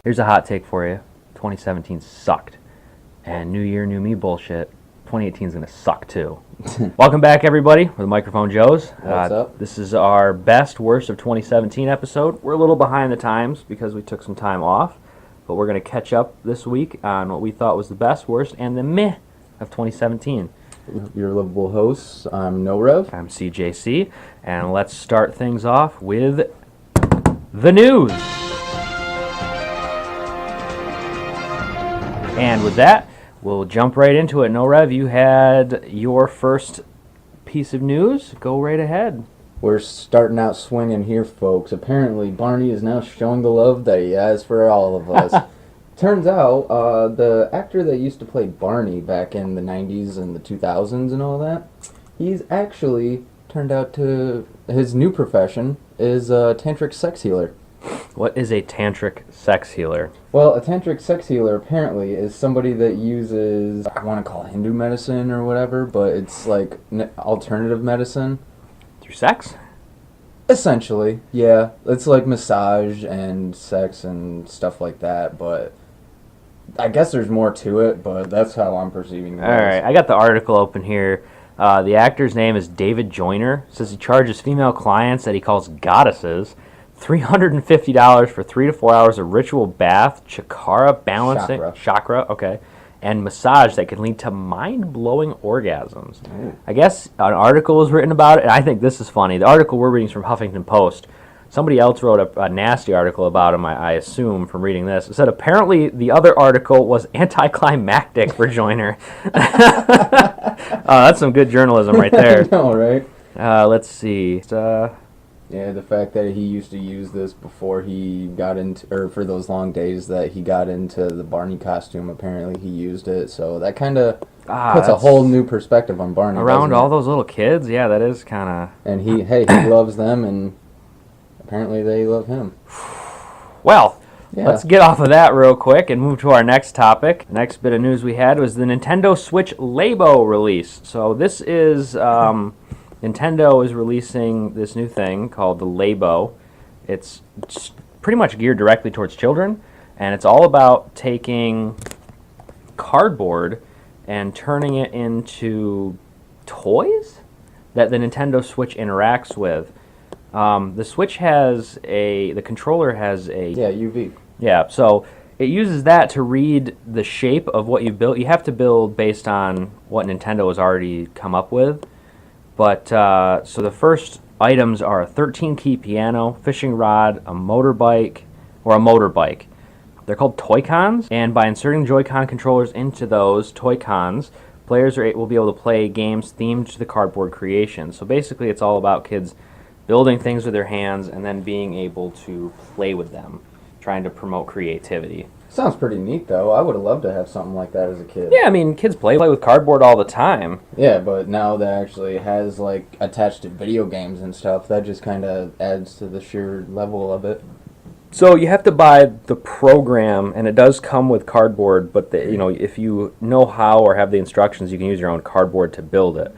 Here's a hot take for you. 2017 sucked. And New Year, New Me bullshit. 2018 is going to suck too. Welcome back, everybody, with Microphone Joes. What's up? This is our best, worst of 2017 episode. We're a little behind the times because we took some time off, but we're going to catch up this week on what we thought was the best, worst, and the meh of 2017. Your lovable hosts, I'm No Rev. I'm CJC, and let's start things off with the news. And with that, we'll jump right into it. No Rev, you had your first piece of news. Go right ahead. We're starting out swinging here, folks. Apparently, Barney is now showing the love that he has for all of us. Turns out, the actor that used to play Barney back in the 90s and the 2000s and all that, he's actually turned out to, his new profession is a tantric sex healer. What is a tantric sex healer? Well, a tantric sex healer apparently is somebody that uses, I want to call it Hindu medicine or whatever, but it's like alternative medicine. Through sex? Essentially, yeah. It's like massage and sex and stuff like that, but I guess there's more to it, but that's how I'm perceiving it. Alright, I got the article open here. The actor's name is David Joyner. It says he charges female clients that he calls goddesses $350 for 3 to 4 hours of ritual bath, chakra balancing, chakra, okay, and massage that can lead to mind-blowing orgasms. Ooh. I guess an article was written about it, and I think this is funny. The article we're reading is from Huffington Post. Somebody else wrote a nasty article about him, I assume, from reading this. It said, apparently the other article was anticlimactic for Joyner. That's some good journalism right there. I know, right? Let's see. Yeah, the fact that he used to use this before he got into, or for those long days that he got into the Barney costume, apparently he used it. So that kind of puts a whole new perspective on Barney. Around all those little kids, yeah, that is kind of... And he loves them, and apparently they love him. Well, let's get off of that real quick and move to our next topic. The next bit of news we had was the Nintendo Switch Labo release. So this is... Nintendo is releasing this new thing called the Labo. It's pretty much geared directly towards children, and it's all about taking cardboard and turning it into toys that the Nintendo Switch interacts with. The Switch has the controller has a... Yeah, UV. Yeah, so it uses that to read the shape of what you've built. You have to build based on what Nintendo has already come up with. But, so the first items are a 13-key piano, fishing rod, a motorbike. They're called Toy-Cons, and by inserting Joy-Con controllers into those Toy-Cons, players will be able to play games themed to the cardboard creation. So basically it's all about kids building things with their hands and then being able to play with them, trying to promote creativity. Sounds pretty neat, though. I would have loved to have something like that as a kid. Yeah, I mean, kids play with cardboard all the time. Yeah, but now that actually has, like, attached to video games and stuff, that just kind of adds to the sheer level of it. So you have to buy the program, and it does come with cardboard, but if you know how or have the instructions, you can use your own cardboard to build it.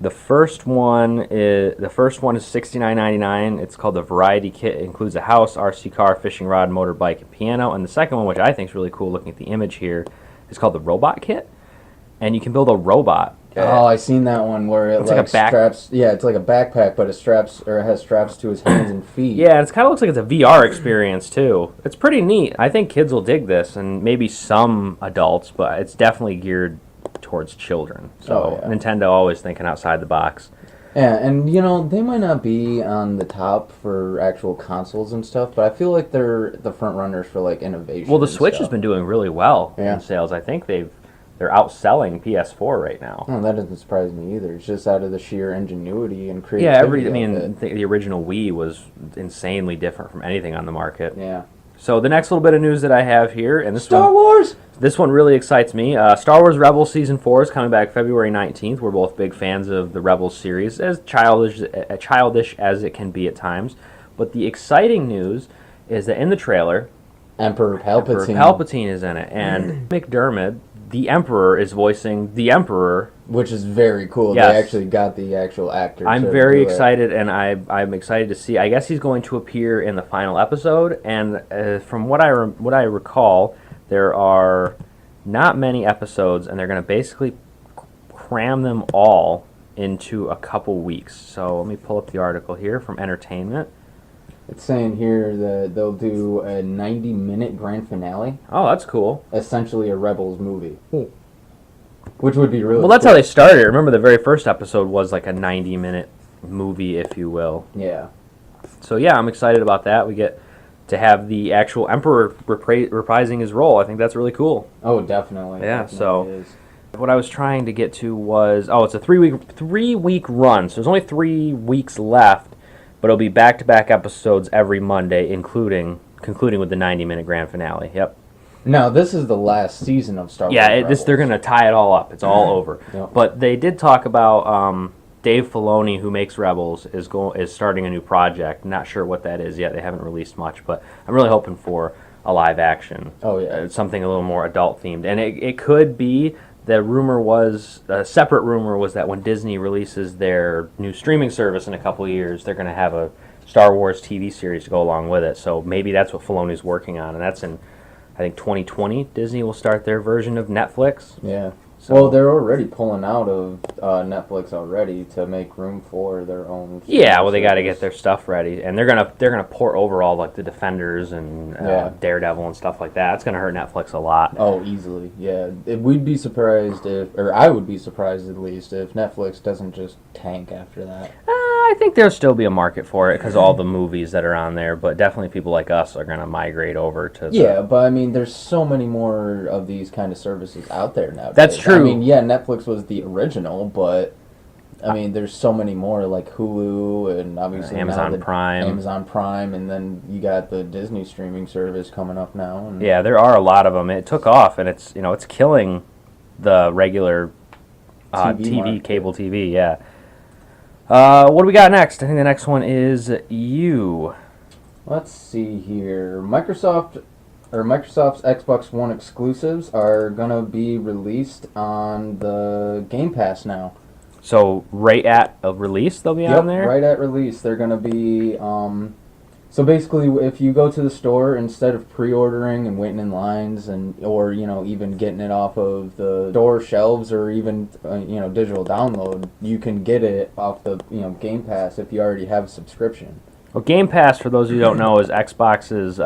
The first one is $69.99. It's called the Variety Kit. It includes a house, RC car, fishing rod, motorbike, and piano. And the second one, which I think is really cool, looking at the image here, is called the Robot Kit. And you can build a robot. Oh, I seen that one where it's like straps. Yeah, it's like a backpack, but it has straps to his hands and feet. Yeah, it kind of looks like it's a VR experience too. It's pretty neat. I think kids will dig this, and maybe some adults, but it's definitely geared towards children. So Nintendo always thinking outside the box. Yeah, and they might not be on the top for actual consoles and stuff, but I feel like they're the front runners for like innovation. Well, the Switch has been doing really well in sales. I think they're outselling PS4 right now. Oh, that doesn't surprise me either. It's just out of the sheer ingenuity and creativity. Yeah, the original Wii was insanely different from anything on the market. Yeah. So the next little bit of news that I have here, and Star Wars! This one really excites me. Star Wars Rebels Season 4 is coming back February 19th. We're both big fans of the Rebels series, as childish as it can be at times. But the exciting news is that in the trailer, Emperor Palpatine is in it. And McDermott, the Emperor is voicing the Emperor. Which is very cool. Yes. They actually got the actual actor. I'm to very do it. excited, and I'm excited to see. I guess he's going to appear in the final episode, and from what I recall, there are not many episodes, and they're going to basically cram them all into a couple weeks. So let me pull up the article here from Entertainment. It's saying here that they'll do a 90-minute grand finale, Oh, that's cool. essentially a Rebels movie. Which would be really Well, that's cool. how they started. Remember, the very first episode was like a 90-minute movie, if you will. Yeah. So yeah, I'm excited about that. We get to have the actual Emperor reprising his role. I think that's really cool. Oh, definitely. Yeah, Definitely so- is. What I was trying to get to was, it's a three-week run. So there's only 3 weeks left, but it'll be back-to-back episodes every Monday, concluding with the 90-minute grand finale. Yep. Now, this is the last season of Star Wars Yeah, Rebels. they're gonna tie it all up. It's all over. Yep. But they did talk about Dave Filoni, who makes Rebels, is starting a new project. Not sure what that is yet. They haven't released much, but I'm really hoping for a live action. Oh, yeah. Something a little more adult themed, and it could be. The rumor was, a separate rumor was that when Disney releases their new streaming service in a couple of years, they're going to have a Star Wars TV series to go along with it. So maybe that's what Filoni's working on, and that's in, I think, 2020. Disney will start their version of Netflix. Yeah. So, Well, they're already pulling out of Netflix already to make room for their own. yeah, well, they got to service. get their stuff ready, and they're gonna port over all like the Defenders and Yeah. Daredevil and stuff like that. It's gonna hurt Netflix a lot. Oh, easily. Yeah. We'd be surprised or I would be surprised at least, if Netflix doesn't just tank after that. I think there'll still be a market for it because all the movies that are on there, but definitely people like us are gonna migrate over to. Yeah, but I mean, there's so many more of these kind of services out there now. That's true. I mean, yeah, Netflix was the original, but I mean, there's so many more like Hulu and obviously now Amazon Prime. Amazon Prime, and then you got the Disney streaming service coming up now. And Yeah, there are a lot of them. It took off, and it's it's killing the regular TV TV, market. cable TV. Yeah. What do we got next? I think the next one is you. Let's see here. Microsoft's Xbox One exclusives are gonna be released on the Game Pass now. So right at a release, they'll be on there. Right at release, they're gonna be. So basically, if you go to the store, instead of pre-ordering and waiting in lines, or even getting it off of the store shelves, or even digital download, you can get it off the Game Pass if you already have a subscription. Well, Game Pass, for those of you who don't know, is Xbox's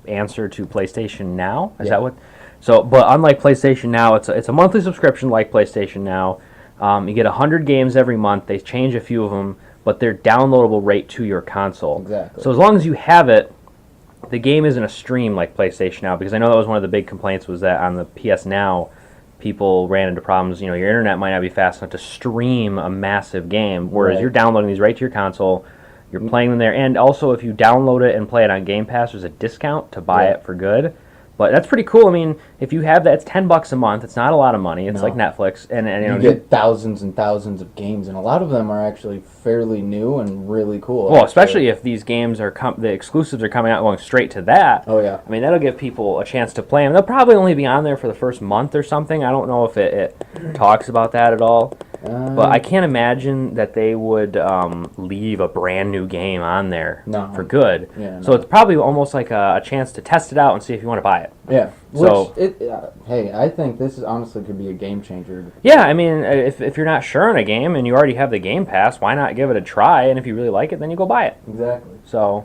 answer to PlayStation Now. Is Yeah. that what? So, but unlike PlayStation Now, it's a monthly subscription like PlayStation Now. You get 100 games every month. They change a few of them, but they're downloadable right to your console. Exactly. So as long as you have it, the game isn't a stream like PlayStation Now, because I know that was one of the big complaints was that on the PS Now, people ran into problems. Your internet might not be fast enough to stream a massive game, whereas Right. you're downloading these right to your console. You're playing them there, and also if you download it and play it on Game Pass, there's a discount to buy Yeah. it for good. But that's pretty cool. I mean, if you have that, it's $10 a month. It's not a lot of money. It's No. like Netflix, and You get thousands and thousands of games, and a lot of them are actually fairly new and really cool. well, actually. especially if these games are the exclusives are coming out going straight to that. Oh yeah. I mean, that'll give people a chance to play them. They'll probably only be on there for the first month or something. I don't know if it talks about that at all. But I can't imagine that they would leave a brand new game on there No. for good. Yeah, So no. it's probably almost like a chance to test it out and see if you want to buy it. Yeah. So- Hey, I think this is honestly could be a game changer. Yeah, I mean, if you're not sure on a game and you already have the Game Pass, why not give it a try? And if you really like it, then you go buy it. Exactly. So,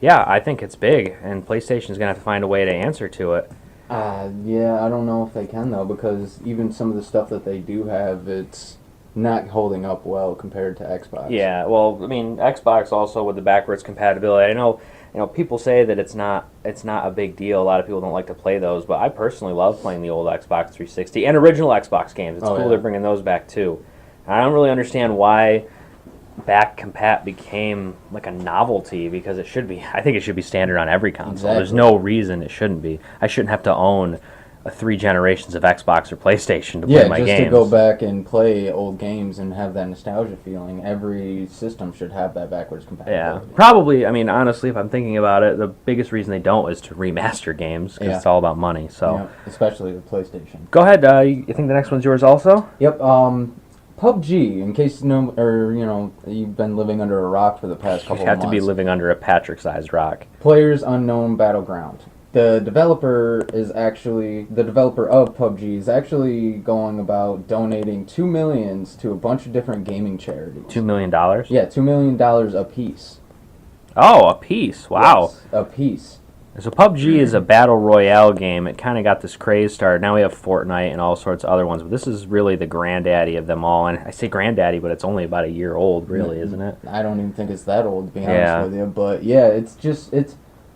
yeah, I think it's big, and PlayStation's gonna have to find a way to answer to it. Yeah, I don't know if they can though, because even some of the stuff that they do have, it's not holding up well compared to Xbox. Yeah, well, I mean, Xbox also with the backwards compatibility. I know, people say that it's not a big deal. A lot of people don't like to play those, but I personally love playing the old Xbox 360 and original Xbox games. It's Oh, cool yeah. they're bringing those back too. I don't really understand why back compat became like a novelty, because it should be. I think it should be standard on every console. There's Exactly. no reason it shouldn't be. I shouldn't have to own 3 generations of Xbox or PlayStation to play my games. Yeah, just to go back and play old games and have that nostalgia feeling. Every system should have that backwards compatibility. Yeah, probably. I mean, honestly, if I'm thinking about it, the biggest reason they don't is to remaster games because it's all about money. So, yeah, especially the PlayStation. Go ahead. You think the next one's yours also? Yep. PUBG. In case you've been living under a rock for the past couple of months. You have to be living under a Patrick-sized rock. Players Unknown Battleground. The developer of PUBG is actually going about donating $2 million to a bunch of different gaming charities. $2 million? Yeah, $2 million a piece. Oh, a piece. Wow. Yes, a piece. So PUBG is a battle royale game. It kind of got this craze started. Now we have Fortnite and all sorts of other ones, but this is really the granddaddy of them all. And I say granddaddy, but it's only about a year old, really, isn't it? I don't even think it's that old, to be honest with you. But yeah, it's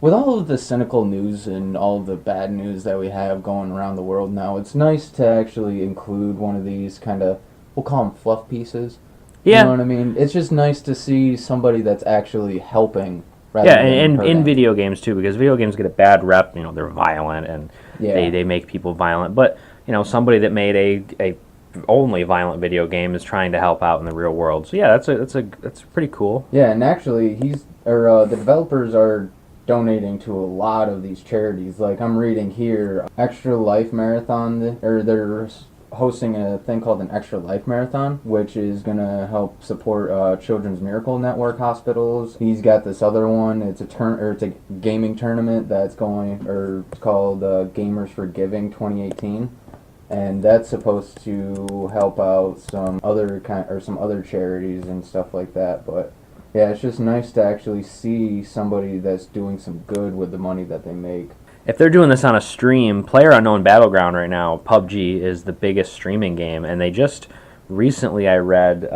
with all of the cynical news and all of the bad news that we have going around the world now, it's nice to actually include one of these kind of, we'll call them fluff pieces. Yeah. You know what I mean? It's just nice to see somebody that's actually helping. And in video games too, because video games get a bad rep. They're violent and they make people violent. But somebody that made a only violent video game is trying to help out in the real world. So yeah, that's pretty cool. Yeah, and actually the developers are donating to a lot of these charities. Like I'm reading here, Extra Life Marathon, they're hosting a thing called an Extra Life Marathon, which is going to help support Children's Miracle Network hospitals. He's got this other one. It's a gaming tournament that's it's called Gamers for Giving 2018, and that's supposed to help out some other charities and stuff like that. But yeah, it's just nice to actually see somebody that's doing some good with the money that they make. If they're doing this on a stream, PlayerUnknown Battleground right now, PUBG is the biggest streaming game, and they just recently, I read,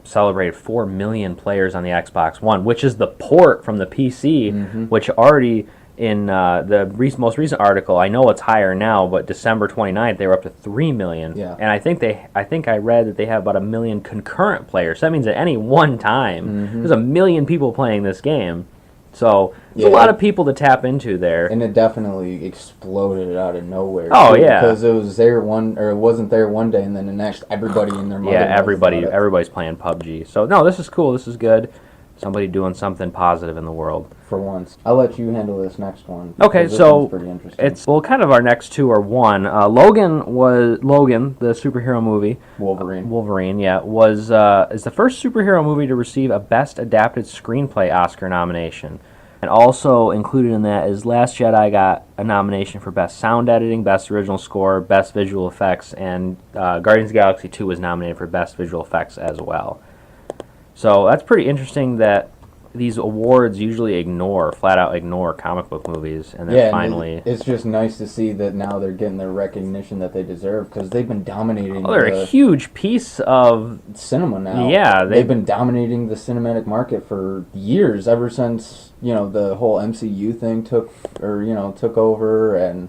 celebrated 4 million players on the Xbox One, which is the port from the PC, which already in the most recent article, I know it's higher now, but December 29th, they were up to 3 million. Yeah. And I think I read that they have about 1 million concurrent players. So that means at any one time, there's 1 million people playing this game. So there's a lot of people to tap into there, and it definitely exploded out of nowhere. Oh yeah, because it wasn't there one day, and then the next, everybody in their mother. Yeah, everybody's playing PUBG. So no, this is cool. This is good. Somebody doing something positive in the world. For once, I'll let you handle this next one. Okay, so pretty interesting. it's kind of our next two are one. Logan, the superhero movie. Wolverine, yeah, is the first superhero movie to receive a Best Adapted Screenplay Oscar nomination. And also included in that is Last Jedi got a nomination for Best Sound Editing, Best Original Score, Best Visual Effects, and Guardians of the Galaxy 2 was nominated for Best Visual Effects as well. So that's pretty interesting that these awards usually flat out ignore comic book movies, and then finally... it's just nice to see that now they're getting the recognition that they deserve, because they've been dominating they're a huge piece of... cinema now. Yeah. They've been dominating the cinematic market for years, ever since, the whole MCU thing took over, and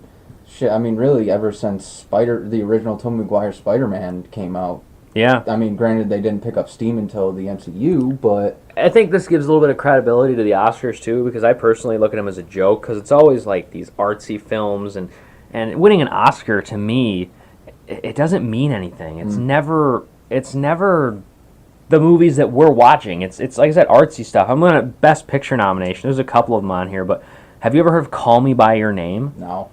shit, I mean, really, ever since the original Tobey Maguire Spider-Man came out. Yeah. I mean, granted, they didn't pick up steam until the MCU, but... I think this gives a little bit of credibility to the Oscars, too, because I personally look at them as a joke, because it's always like these artsy films, and winning an Oscar, to me, it doesn't mean anything. It's never the movies that we're watching. It's like I said, artsy stuff. I'm going to Best Picture nomination. There's a couple of them on here, but have you ever heard of Call Me By Your Name? No.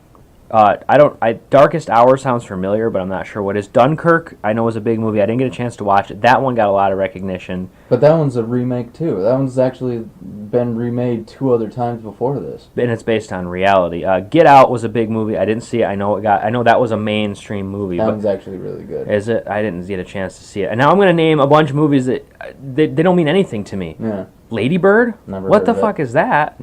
Darkest Hour sounds familiar, but I'm not sure what it is. Dunkirk, I know, was a big movie. I didn't get a chance to watch it. That one got a lot of recognition. But that one's a remake, too. That one's actually been remade 2 other times before this. And it's based on reality. Get Out was a big movie. I didn't see it. I know that was a mainstream movie. That one's actually really good. Is it? I didn't get a chance to see it. And now I'm going to name a bunch of movies that they don't mean anything to me. Yeah. Lady Bird? Never what heard the of fuck it. is that?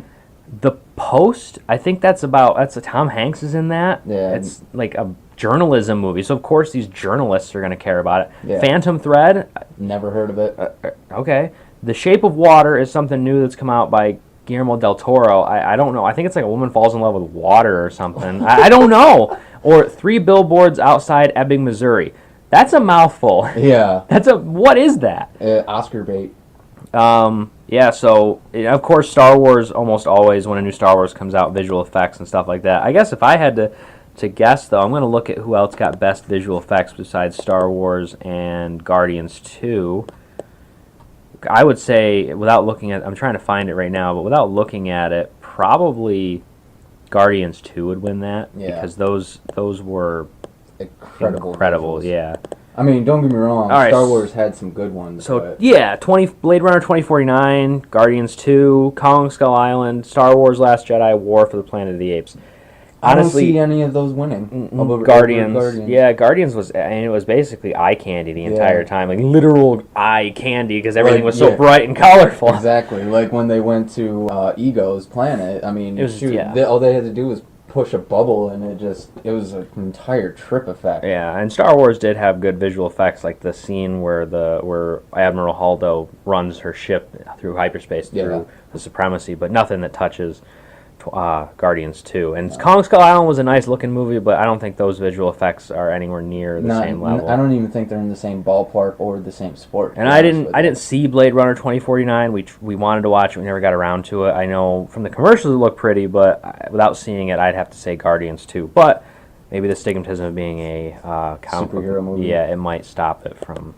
The Post, I think that's Tom Hanks is in that. Yeah. It's like a journalism movie, so of course these journalists are going to care about it. Yeah. Phantom Thread, never heard of it. Okay. The Shape of Water is something new that's come out by Guillermo del Toro. I don't know. I think it's like a woman falls in love with water or something. I don't know. Or 3 Billboards Outside Ebbing, Missouri. That's a mouthful. Yeah. What is that? Oscar bait. Yeah, so, of course, Star Wars, almost always, when a new Star Wars comes out, visual effects and stuff like that. I guess if I had to to guess, though, I'm going to look at who else got best visual effects besides Star Wars and Guardians 2. I would say, without looking at, I'm trying to find it right now, but without looking at it, probably Guardians 2 would win that, because those were incredible. Visuals. Yeah. I mean, don't get me wrong. All right. Star Wars had some good ones. So but yeah, Blade Runner 2049, Guardians 2, Kong Skull Island, Star Wars: Last Jedi, War for the Planet of the Apes. Honestly, I don't see any of those winning. Guardians. Yeah, Guardians was, and it was basically eye candy the entire time, like literal eye candy, because everything was so bright and colorful. Exactly, like when they went to Ego's planet. I mean, all they had to do was push a bubble, and it was an entire trip effect. Yeah, and Star Wars did have good visual effects, like the scene where Admiral Holdo runs her ship through hyperspace through the Supremacy, but nothing that touches Guardians 2. And Kong Skull Island was a nice looking movie, but I don't think those visual effects are anywhere near the same level. I don't even think they're in the same ballpark or the same sport. And I didn't see Blade Runner 2049. We wanted to watch it, we never got around to it. I know from the commercials it looked pretty, but without seeing it, I'd have to say Guardians 2. But maybe the stigmatism of being a superhero movie. Yeah, it might stop it from.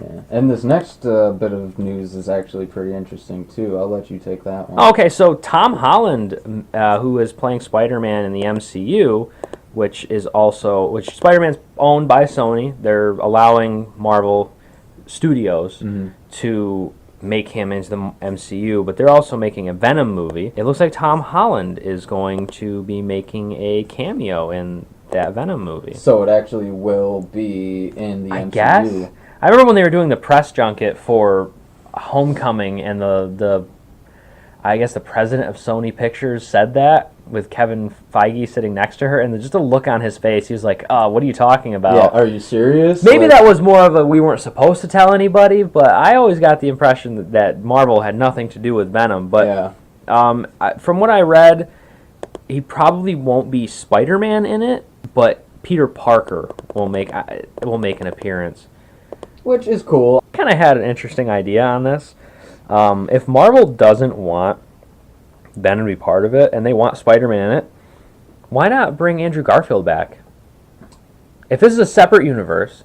Yeah. And this next bit of news is actually pretty interesting too. I'll let you take that one. Okay, so Tom Holland, who is playing Spider-Man in the MCU, which Spider-Man's owned by Sony. They're allowing Marvel Studios to make him into the MCU, but they're also making a Venom movie. It looks like Tom Holland is going to be making a cameo in that Venom movie. So it actually will be in the MCU. I guess. I remember when they were doing the press junket for Homecoming, and I guess the president of Sony Pictures said that, with Kevin Feige sitting next to her, and just a look on his face, he was like, what are you talking about? Yeah, are you serious? Maybe that was more of a we weren't supposed to tell anybody, but I always got the impression that Marvel had nothing to do with Venom. But from what I read, he probably won't be Spider-Man in it, but Peter Parker will make an appearance. Which is cool. Kind of had an interesting idea on this. If Marvel doesn't want Venom to be part of it, and they want Spider-Man in it, why not bring Andrew Garfield back? If this is a separate universe,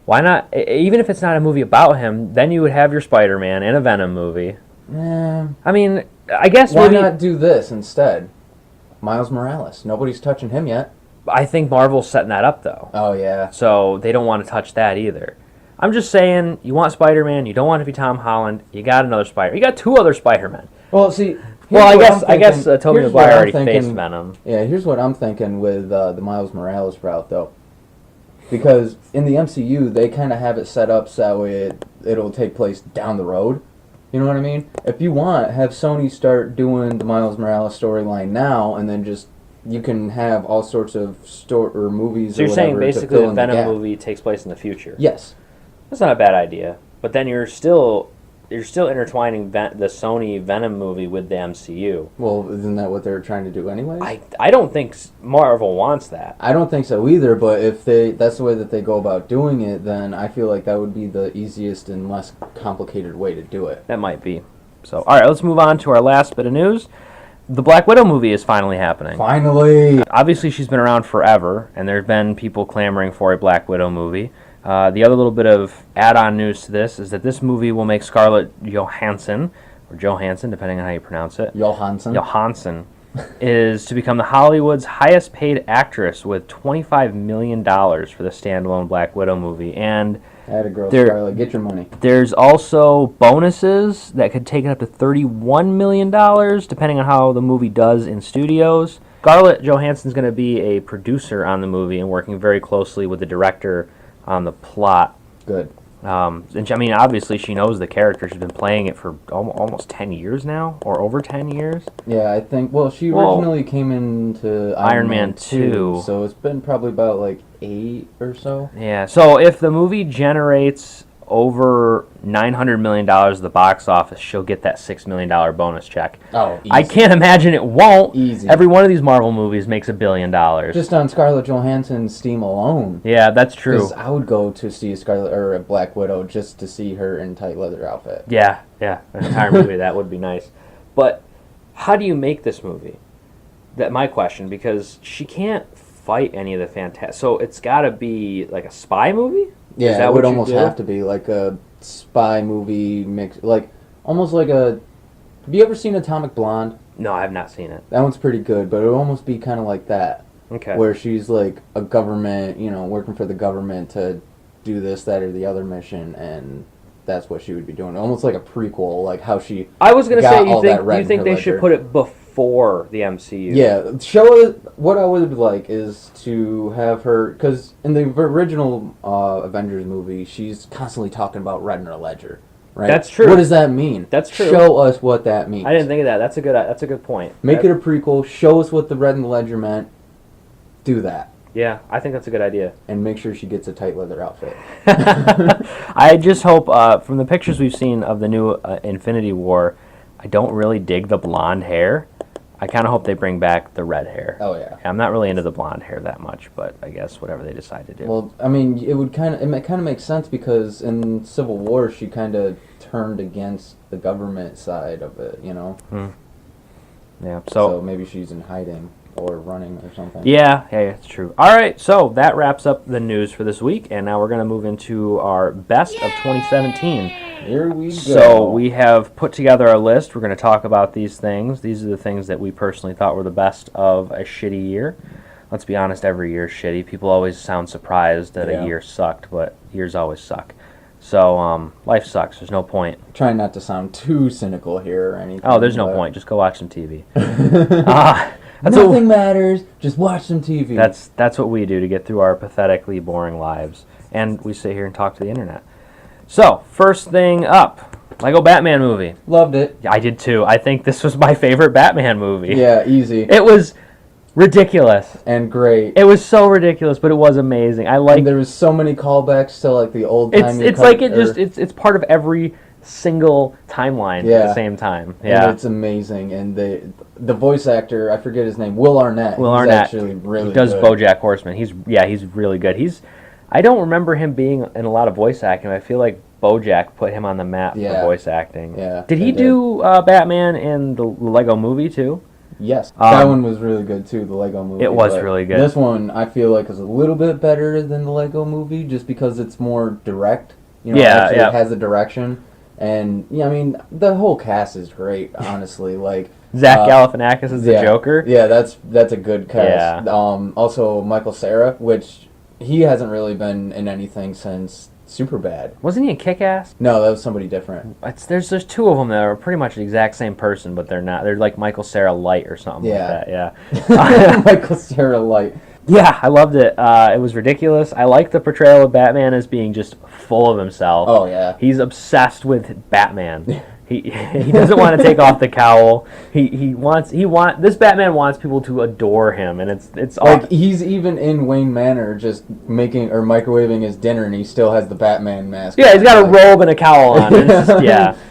why not, even if it's not a movie about him, then you would have your Spider-Man in a Venom movie. Yeah. I mean, I guess why not do this instead? Miles Morales. Nobody's touching him yet. I think Marvel's setting that up, though. Oh, yeah. So they don't want to touch that either. I'm just saying, you want Spider-Man, you don't want it to be Tom Holland, you got another Spider. You got two other Spider-Men. Well, see, I guess Tobey Maguire already faced Venom. Yeah, here's what I'm thinking with the Miles Morales route, though. Because in the MCU, they kind of have it set up so it'll take place down the road. You know what I mean? If you want, have Sony start doing the Miles Morales storyline now, and then you can have all sorts of movies. So you're saying basically the Venom movie takes place in the future? Yes. That's not a bad idea. But then you're still intertwining the Sony Venom movie with the MCU. Well, isn't that what they're trying to do anyways? I don't think Marvel wants that. I don't think so either, but if that's the way that they go about doing it, then I feel like that would be the easiest and less complicated way to do it. That might be. So, all right, let's move on to our last bit of news. The Black Widow movie is finally happening. Finally! Obviously, she's been around forever, and there have been people clamoring for a Black Widow movie. The other little bit of add-on news to this is that this movie will make Scarlett Johansson, or Johansson, depending on how you pronounce it. Johansson is to become the Hollywood's highest-paid actress with $25 million for the standalone Black Widow movie. And Scarlett, get your money. There's also bonuses that could take it up to $31 million, depending on how the movie does in studios. Scarlett Johansson's going to be a producer on the movie and working very closely with the director on the plot. Good. And I mean, obviously, she knows the character. She's been playing it for almost 10 years now, or over 10 years. Yeah, I think. Well, she originally came into Iron Man 2, so it's been probably about like 8 or so. Yeah. So if the movie generates over $900 million at the box office, she'll get that $6 million bonus check. Oh, easy. I can't imagine it won't. Easy. Every one of these Marvel movies makes $1 billion. Just on Scarlett Johansson's steam alone. Yeah, that's true. Because I would go to see a Black Widow just to see her in tight leather outfit. Yeah, an entire movie, that would be nice. But how do you make this movie? That's my question, because she can't fight any of the fantastic. So it's got to be like a spy movie. Yeah, Is that it what would you almost do? have to be like a spy movie mix, like almost like a. Have you ever seen Atomic Blonde? No, I have not seen it. That one's pretty good, but it would almost be kind of like that, Okay. where she's like a government, working for the government to do this, that, or the other mission, and that's what she would be doing. Almost like a prequel, like how she. I was gonna got say, all that you red in think her they should ledger. put it before the MCU? Yeah, show us what I would like is to have her, because in the original Avengers movie, she's constantly talking about red in her ledger, right? That's true. What does that mean? That's true. Show us what that means. I didn't think of that. That's a good point. Make it a prequel. Show us what the red in the ledger meant. Do that, Yeah, I think that's a good idea. and make sure she gets a tight leather outfit. I just hope from the pictures we've seen of the new Infinity War, I don't really dig the blonde hair. I kind of hope they bring back the red hair. Oh yeah. I'm not really into the blonde hair that much, but I guess whatever they decide to do. Well, I mean, it kind of makes sense because in Civil War she kind of turned against the government side of it, Yeah. So maybe she's in hiding or running or something. Yeah, it's true. All right, so that wraps up the news for this week, and now we're going to move into our best of 2017. Here we go. So we have put together a list. We're going to talk about these things. These are the things that we personally thought were the best of a shitty year. Let's be honest, every year is shitty. People always sound surprised that a year sucked, but years always suck. So life sucks. There's no point. Trying not to sound too cynical here or anything. Oh, there's no point. Just go watch some TV. Nothing matters. Just watch some TV. That's what we do to get through our pathetically boring lives. And we sit here and talk to the internet. So, first thing up, Lego Batman movie. Loved it. I did too. I think this was my favorite Batman movie. Yeah, easy. It was ridiculous. And great. It was so ridiculous, but it was amazing. I like. And there was so many callbacks to like the old time. It's like it's part of every single timeline at the same time. Yeah, and it's amazing. And the voice actor, I forget his name, Will Arnett. Will He's Arnett actually really he does good. BoJack Horseman. He's really good. I don't remember him being in a lot of voice acting. I feel like BoJack put him on the map for voice acting. Yeah. Did he do Batman in the Lego movie too? Yes. That one was really good too, the Lego movie. It was but really good. This one I feel like is a little bit better than the Lego movie just because it's more direct. It has a direction. And I mean, the whole cast is great, honestly. Like Zach Galifianakis is the Joker. Yeah, that's a good cast. Yeah. Also Michael Cera, which he hasn't really been in anything since Superbad. Wasn't he in Kick-Ass? No, that was somebody different. There's two of them that are pretty much the exact same person, but they're not. They're like Michael Cera light or something like that. Yeah. Michael Cera light. Yeah, I loved it. It was ridiculous. I like the portrayal of Batman as being just full of himself. Oh yeah. He's obsessed with Batman. He doesn't want to take off the cowl. This Batman wants people to adore him, and it's all, like he's even in Wayne Manor just making or microwaving his dinner, and he still has the Batman mask. Yeah, he's got a robe and a cowl on.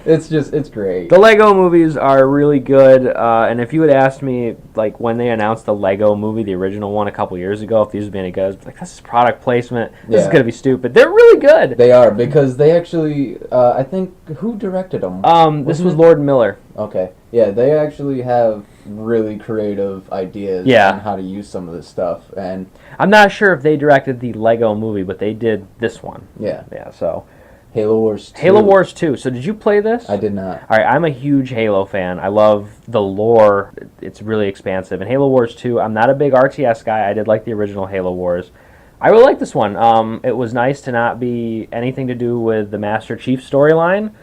It's great. The Lego movies are really good, and if you had asked me like when they announced the Lego movie, the original one, a couple years ago, if these would be any good, I was like, this is product placement. This is gonna be stupid. They're really good. They are because they actually, I think, who directed them? This was Lord Miller. Okay. Yeah, they actually have really creative ideas on how to use some of this stuff. And I'm not sure if they directed the Lego movie, but they did this one. Yeah. Yeah, so. Halo Wars 2. Halo Wars 2. So did you play this? I did not. All right, I'm a huge Halo fan. I love the lore. It's really expansive. And Halo Wars 2, I'm not a big RTS guy. I did like the original Halo Wars. I really like this one. It was nice to not be anything to do with the Master Chief storyline.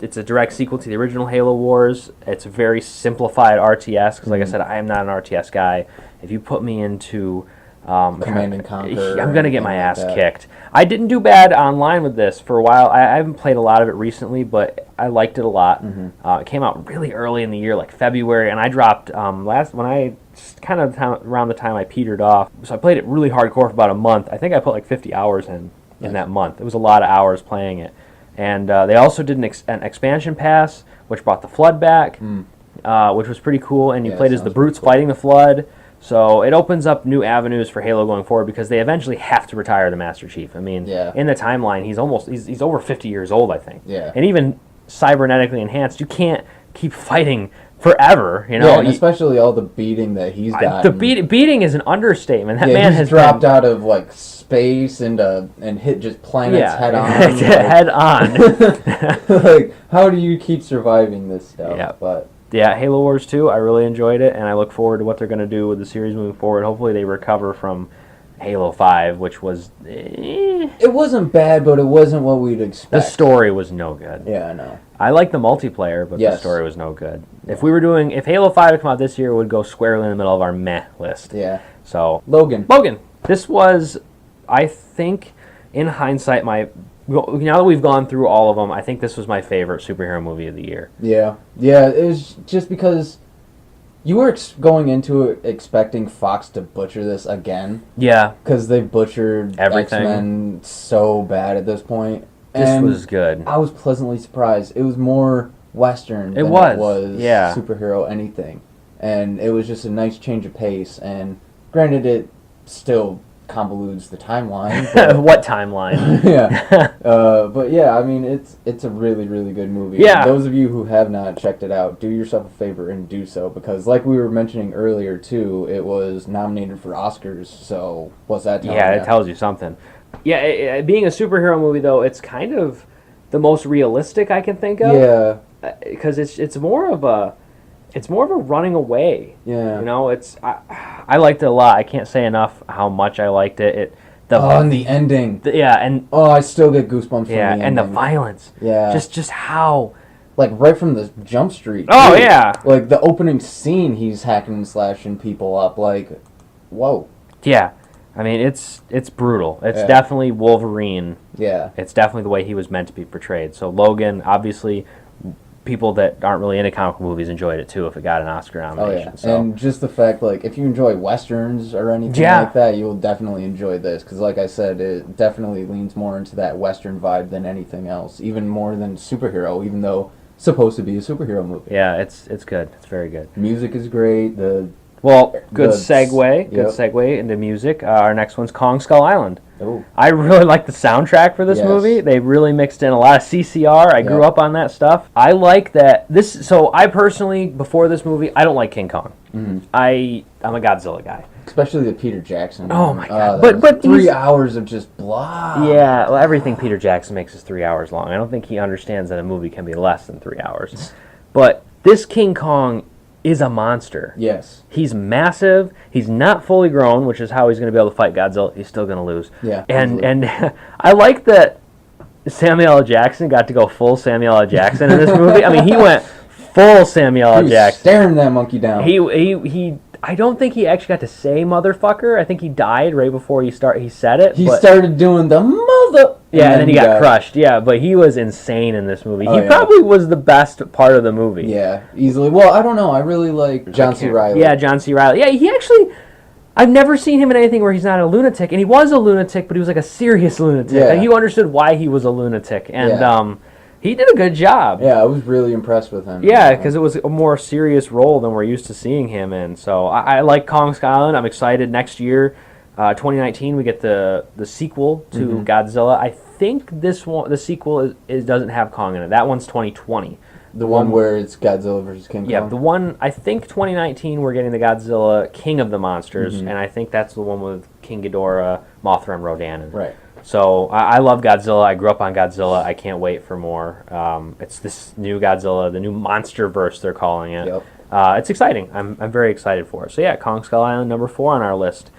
It's a direct sequel to the original Halo Wars. It's a very simplified RTS because, like I said, I am not an RTS guy. If you put me into Command and Conquer, I'm going to get my ass kicked. I didn't do bad online with this for a while. I haven't played a lot of it recently, but I liked it a lot. It came out really early in the year, like February, and I dropped around the time I petered off. So I played it really hardcore for about a month. I think I put like 50 hours in that month. It was a lot of hours playing it. And they also did an expansion pass, which brought the Flood back, which was pretty cool. And you played as the Brutes fighting the Flood. So it opens up new avenues for Halo going forward because they eventually have to retire the Master Chief. I mean, in the timeline, he's over 50 years old, I think. Yeah. And even cybernetically enhanced, you can't keep fighting forever. You know, Yeah, and especially all the beating that he's got. the beating is an understatement. That man he's has dropped out of like space and hit just planets head on. Head on. Like, how do you keep surviving this stuff? Yeah. But yeah, Halo Wars 2, I really enjoyed it, and I look forward to what they're going to do with the series moving forward. Hopefully they recover from Halo 5, which was... It wasn't bad, but it wasn't what we'd expect. The story was no good. Yeah, I know. I like the multiplayer, but the story was no good. Yeah. If Halo 5 had come out this year, it would go squarely in the middle of our meh list. Yeah. So... Logan. This was, I think, in hindsight, now that we've gone through all of them, I think this was my favorite superhero movie of the year. Yeah. Yeah, it was just because... You were going into it expecting Fox to butcher this again. Yeah. Because they butchered everything. X-Men so bad at this point. This was good. I was pleasantly surprised. It was more Western than it was superhero anything. And it was just a nice change of pace. And granted, it still convolutes the timeline. What timeline? Yeah. But yeah, I mean, it's a really, really good movie. Yeah. And those of you who have not checked it out, do yourself a favor and do so, because like we were mentioning earlier too, it was nominated for Oscars. So what's that telling you? Yeah, it tells you something. Yeah, being a superhero movie though, it's kind of the most realistic I can think of. Yeah. Because it's more of a running away. Yeah. You know, I liked it a lot. I can't say enough how much I liked it. And the ending. I still get goosebumps from the ending. And the violence. Yeah. Just how... Like, right from the jump street. Oh, too. yeah. Like, the opening scene, he's hacking and slashing people up. Like, whoa. Yeah. I mean, it's brutal. It's definitely Wolverine. Yeah. It's definitely the way he was meant to be portrayed. So Logan, obviously... people that aren't really into comic movies enjoyed it too if it got an Oscar nomination. Oh, yeah. So. And just the fact, like, if you enjoy Westerns or anything like that, you'll definitely enjoy this. Because, like I said, it definitely leans more into that Western vibe than anything else. Even more than superhero, even though it's supposed to be a superhero movie. Yeah, it's good. It's very good. Music is great. Good segue into music. Our next one's Kong Skull Island. Oh. I really like the soundtrack for this movie. They really mixed in a lot of CCR. I grew up on that stuff. I like that. So I personally, before this movie, I don't like King Kong. Mm-hmm. I'm a Godzilla guy. Especially the Peter Jackson. Oh my god! But 3 hours of just blah. Yeah, well, everything Peter Jackson makes is 3 hours long. I don't think he understands that a movie can be less than 3 hours. But this King Kong is a monster. Yes. He's massive. He's not fully grown, which is how he's going to be able to fight Godzilla. He's still going to lose. Yeah. And I like that Samuel L. Jackson got to go full Samuel L. Jackson in this movie. I mean, he went full Samuel L. Jackson. Staring that monkey down. He I don't think he actually got to say motherfucker. I think he died right before he said it. He started doing the mother. Yeah, and then he got crushed. Yeah, but he was insane in this movie. He probably was the best part of the movie. Yeah, easily. Well, I don't know. I really like John C. Reilly. Yeah, John C. Reilly. Yeah, he actually... I've never seen him in anything where he's not a lunatic, and he was a lunatic, but he was like a serious lunatic. Yeah. Like, you understood why he was a lunatic, and he did a good job. Yeah, I was really impressed with him. Yeah, because it was a more serious role than we're used to seeing him in. So I like Kong Skull Island. I'm excited. Next year, 2019, we get the sequel to Godzilla. I think the sequel doesn't have Kong in it. That one's 2020. The one where it's Godzilla versus King Kong? Yeah, the one, I think 2019 we're getting the Godzilla King of the Monsters, and I think that's the one with King Ghidorah, Mothra, and Rodan. Right. So I love Godzilla. I grew up on Godzilla. I can't wait for more. It's this new Godzilla, the new Monsterverse they're calling it. Yep. It's exciting. I'm very excited for it. So yeah, Kong Skull Island, number 4 on our list.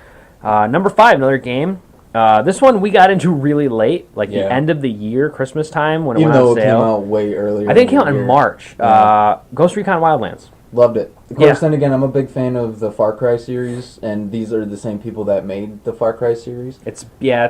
Number 5, another game. This one we got into really late, like the end of the year, Christmas time when it went on sale. Even though it came out way earlier. I think it came out in March. Ghost Recon Wildlands. Loved it. Of course, then again, I'm a big fan of the Far Cry series, and these are the same people that made the Far Cry series. It's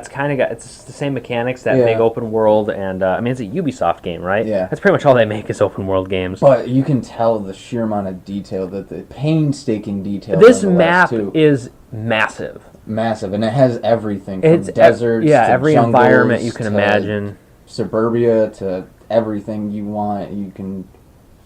kind of got the same mechanics that make open world, and I mean it's a Ubisoft game, right? Yeah. That's pretty much all they make is open world games. But you can tell the sheer amount of detail, the painstaking detail. This map is massive. Massive, and it has everything from deserts to every environment you can imagine, suburbia to everything you want. You can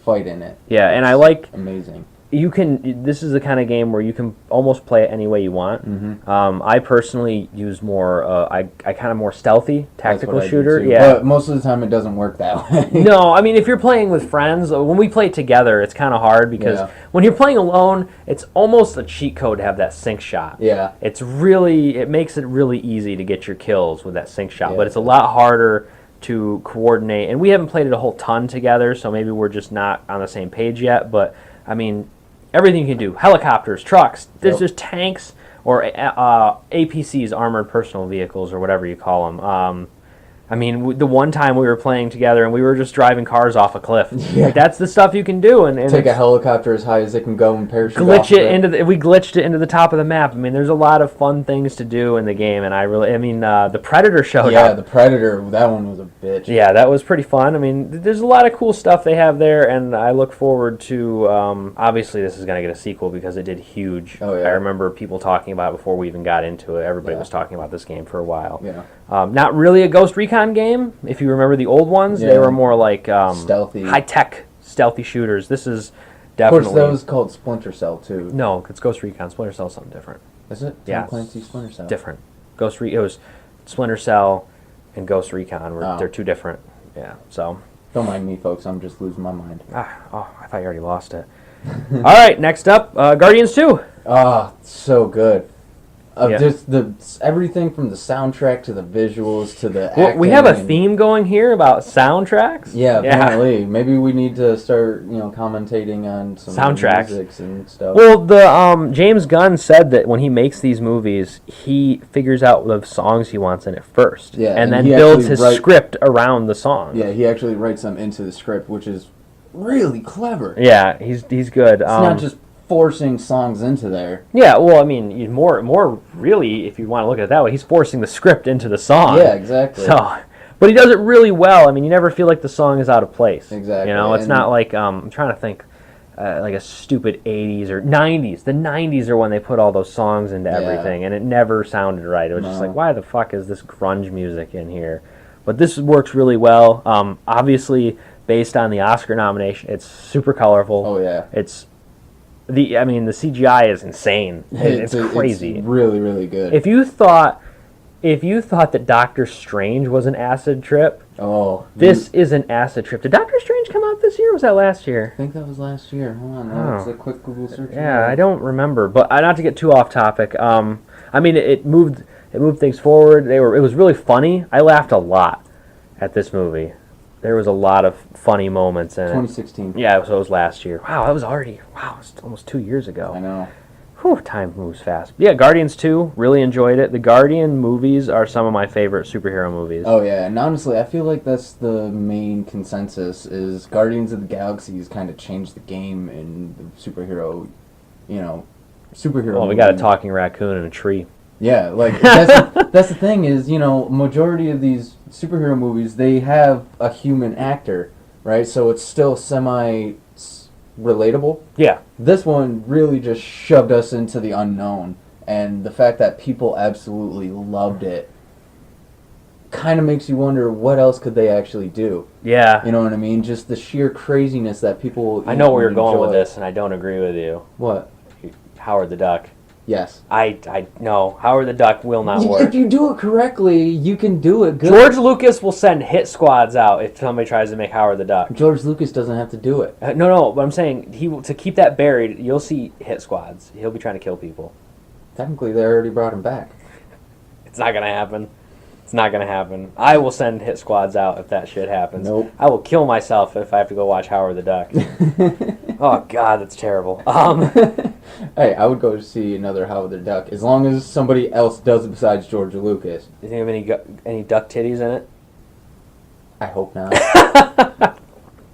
fight in it. Yeah, and I like amazing. you can. This is the kind of game where you can almost play it any way you want. I personally use more. I kind of more stealthy tactical shooter. Yeah, but most of the time it doesn't work that way. No, I mean if you're playing with friends, when we play together, it's kind of hard because when you're playing alone, it's almost a cheat code to have that sync shot. Yeah, it makes it really easy to get your kills with that sync shot, but it's a lot harder to coordinate. And we haven't played it a whole ton together, so maybe we're just not on the same page yet. But I mean, everything you can do: helicopters, trucks, there's just tanks or APCs, armored personal vehicles, or whatever you call them. I mean, the one time we were playing together and we were just driving cars off a cliff. Yeah. Like, that's the stuff you can do. And take a helicopter as high as it can go and parachute glitch off it we glitched it into the top of the map. I mean, there's a lot of fun things to do in the game, and the Predator showed up. Yeah, the Predator, that one was a bitch. Yeah, that was pretty fun. I mean, there's a lot of cool stuff they have there, and I look forward to, obviously this is going to get a sequel because it did huge. Oh, yeah. I remember people talking about it before we even got into it. Everybody was talking about this game for a while. Yeah. Not really a Ghost Recon game. If you remember the old ones, they were more like stealthy, high-tech stealthy shooters. This is definitely... Of course, that was called Splinter Cell, too. No, it's Ghost Recon. Splinter Cell is something different. Is it? Yeah. Tom Clancy's Splinter Cell. Different. It was Splinter Cell and Ghost Recon. They're two different. Yeah, so... Don't mind me, folks. I'm just losing my mind. I thought you already lost it. All right, next up, Guardians 2. So good. Yeah. Just everything from the soundtrack to the visuals to the acting. Well, we have a theme going here about soundtracks. Yeah, apparently. Maybe we need to start, commentating on some soundtracks musics and stuff. Well, the James Gunn said that when he makes these movies, he figures out the songs he wants in it first, and then builds his script around the song. Yeah, he actually writes them into the script, which is really clever. Yeah, he's good. It's not just forcing songs into there. Yeah, well, I mean, more really, if you want to look at it that way, he's forcing the script into the song. Yeah, exactly. So, but he does it really well. I mean, you never feel like the song is out of place. Exactly. It's not like I'm trying to think like a stupid 80s or 90s. The 90s are when they put all those songs into everything, and it never sounded right. It was just like, why the fuck is this grunge music in here? But this works really well. Obviously, based on the Oscar nomination, it's super colorful. Oh yeah. The CGI is insane. It's crazy. It's really, really good. If you thought that Doctor Strange was an acid trip, this is an acid trip. Did Doctor Strange come out this year, or was that last year? I think that was last year. Hold on, it's a quick Google search. Yeah, I don't remember, but not to get too off topic. It moved things forward. It was really funny. I laughed a lot at this movie. There was a lot of funny moments in it. 2016. Yeah, so it was last year. Wow, it was almost 2 years ago. I know. Whew, time moves fast. Yeah, Guardians 2, really enjoyed it. The Guardian movies are some of my favorite superhero movies. Oh yeah, and honestly, I feel like that's the main consensus, is Guardians of the Galaxy has kind of changed the game in the superhero superhero Oh, we got a talking raccoon in a tree. Yeah, like, that's the thing is, majority of these superhero movies, they have a human actor, right? So it's still semi-relatable. Yeah. This one really just shoved us into the unknown, and the fact that people absolutely loved it kind of makes you wonder what else could they actually do. Yeah. You know what I mean? Just the sheer craziness that people I know where you're going with this, and I don't agree with you. What? Howard the Duck. Yes. I no, Howard the Duck will not work. If you do it correctly, you can do it good. George Lucas will send hit squads out if somebody tries to make Howard the Duck. George Lucas doesn't have to do it. No, but I'm saying to keep that buried, you'll see hit squads. He'll be trying to kill people. Technically, they already brought him back. It's not going to happen. It's not going to happen. I will send hit squads out if that shit happens. Nope. I will kill myself if I have to go watch Howard the Duck. Oh, God, that's terrible. Hey, I would go see another Howard the Duck as long as somebody else does it besides George Lucas. You think of any duck titties in it? I hope not.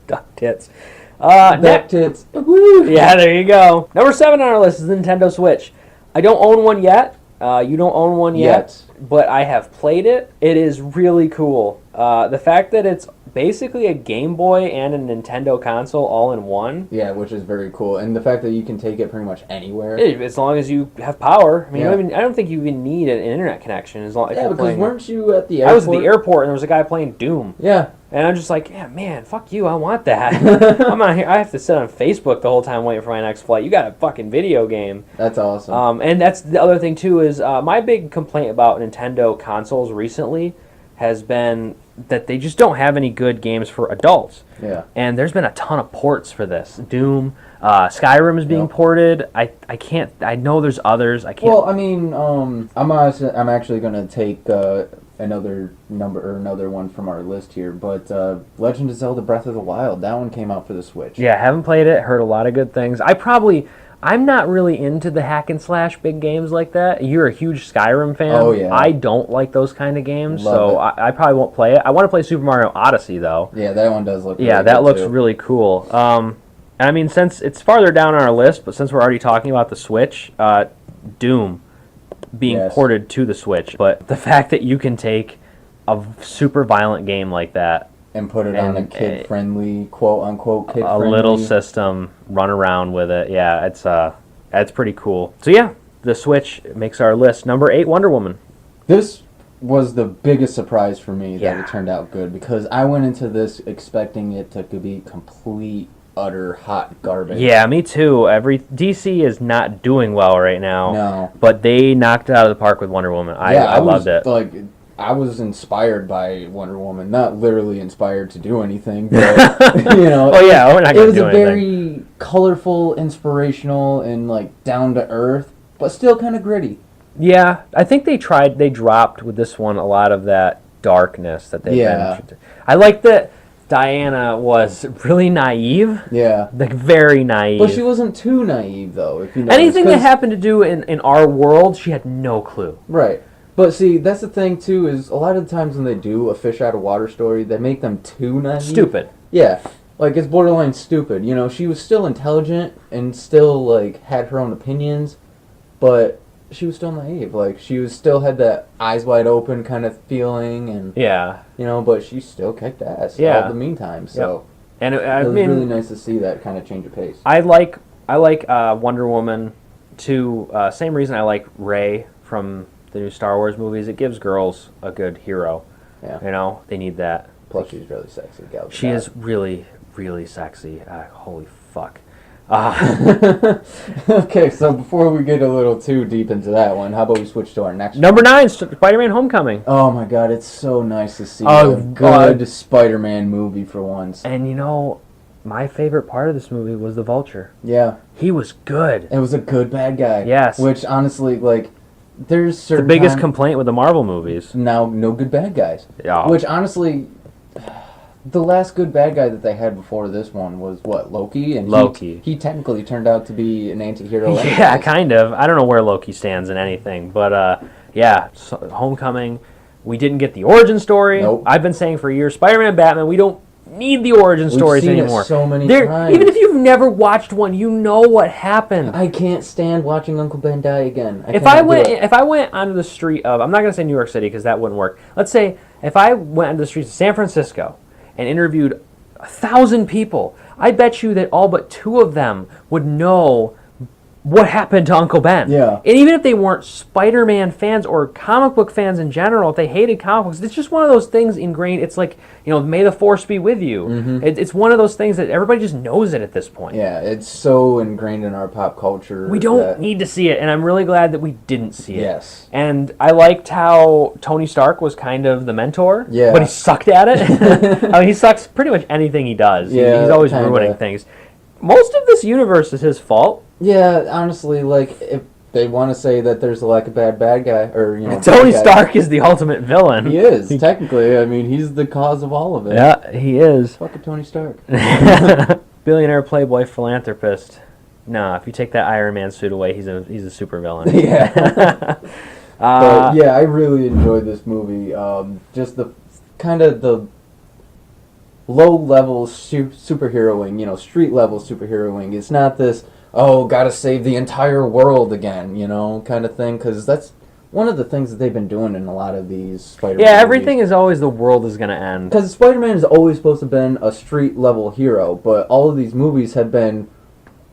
Duck tits. Duck tits. Woo! Yeah, there you go. Number 7 on our list is the Nintendo Switch. I don't own one yet. You don't own one yet, but I have played it. It is really cool. The fact that it's basically a Game Boy and a Nintendo console all in one. Yeah, which is very cool. And the fact that you can take it pretty much anywhere. As long as you have power. I mean, I don't think you even need an internet connection. As long because weren't you at the airport? I was at the airport and there was a guy playing Doom. Yeah. And I'm just like, yeah, man, fuck you, I want that. I'm out here, I have to sit on Facebook the whole time waiting for my next flight. You got a fucking video game. That's awesome. And that's the other thing, too, is my big complaint about Nintendo consoles recently has been that they just don't have any good games for adults. Yeah. And there's been a ton of ports for this. Doom, Skyrim is being ported. I can't, I know there's others. I can't. Well, I mean, I'm actually going to take another one from our list here, but Legend of Zelda Breath of the Wild, that one came out for the Switch. Yeah, haven't played it, heard a lot of good things. I'm not really into the hack and slash big games like that. You're a huge Skyrim fan. Oh, yeah. I don't like those kind of games, Love so I probably won't play it. I want to play Super Mario Odyssey, though. Yeah, that one does look really Yeah, that good, looks too. really cool. And I mean, since it's farther down on our list, but since we're already talking about the Switch, Doom being ported to the Switch. But the fact that you can take a super violent game like that and put it on a kid-friendly, quote-unquote kid-friendly... A little system, run around with it. Yeah, it's pretty cool. So yeah, the Switch makes our list. Number 8, Wonder Woman. This was the biggest surprise for me that it turned out good, because I went into this expecting it to be complete, utter hot garbage. Yeah, me too. DC is not doing well right now. No. But they knocked it out of the park with Wonder Woman. I loved it. I was inspired by Wonder Woman, not literally inspired to do anything, but, you know. Oh, yeah, we're not going to do anything. It was a very colorful, inspirational, and, like, down-to-earth, but still kind of gritty. Yeah, I think they dropped with this one a lot of that darkness that they've been. I like that Diana was really naive. Yeah. Like, very naive. But she wasn't too naive, though, if you know. Anything that happened to do in our world, she had no clue. Right. But see, that's the thing, too, is a lot of the times when they do a fish-out-of-water story, they make them too naive. Stupid. Yeah. Like, it's borderline stupid. You know, she was still intelligent and still, like, had her own opinions, but she was still naive. Like, still had that eyes wide open kind of feeling, and... Yeah. You know, but she still kicked ass all the meantime, so... Yep. And it was really nice to see that kind of change of pace. I like Wonder Woman, too. Same reason I like Rey from the new Star Wars movies. It gives girls a good hero. Yeah. You know, they need that. Plus, she's really sexy. She is really, really sexy. Holy fuck. Okay, so before we get a little too deep into that one, how about we switch to our next Number 9, Spider-Man Homecoming. Oh my god, it's so nice to see a good Spider-Man movie for once. And you know, my favorite part of this movie was the Vulture. Yeah. He was good. It was a good bad guy. Yes. Which, honestly, like... There's certain the biggest complaint with the Marvel movies. Now, no good bad guys. Yeah. Which, honestly, the last good bad guy that they had before this one was, what, Loki? And Loki. He technically turned out to be an anti-hero. Yeah, kind of. I don't know where Loki stands in anything. But, yeah, Homecoming. We didn't get the origin story. Nope. I've been saying for years, Spider-Man and Batman, we don't need the origin stories anymore. It so many times. Even if you've never watched one, you know what happened. I can't stand watching Uncle Ben die again. If I went onto the street of, I'm not going to say New York City because that wouldn't work. Let's say if I went onto the streets of San Francisco and interviewed 1,000 people, I bet you that all but 2 of them would know what happened to Uncle Ben. Yeah. And even if they weren't Spider-Man fans or comic book fans in general, if they hated comic books, it's just one of those things ingrained. It's like, you know, may the force be with you. Mm-hmm. It's one of those things that everybody just knows it at this point. Yeah, it's so ingrained in our pop culture. We don't need to see it, and I'm really glad that we didn't see it. Yes. And I liked how Tony Stark was kind of the mentor, but he sucked at it. I mean, he sucks pretty much anything he does. Yeah, he's always ruining things. Most of this universe is his fault. Yeah, honestly, like, if they want to say that there's like a bad guad, or, you know... Tony Stark is the ultimate villain. He is, technically. I mean, he's the cause of all of it. Yeah, he is. Fucking Tony Stark. Billionaire, playboy, philanthropist. Nah, if you take that Iron Man suit away, he's a super villain. Yeah. But, yeah, I really enjoyed this movie. Just the kind of the low-level superheroing, you know, street-level superheroing. It's not this... gotta save the entire world again, you know, kind of thing, because that's one of the things that they've been doing in a lot of these Spider-Man movies. Everything is always the world is going to end. Because Spider-Man is always supposed to have been a street-level hero, but all of these movies have been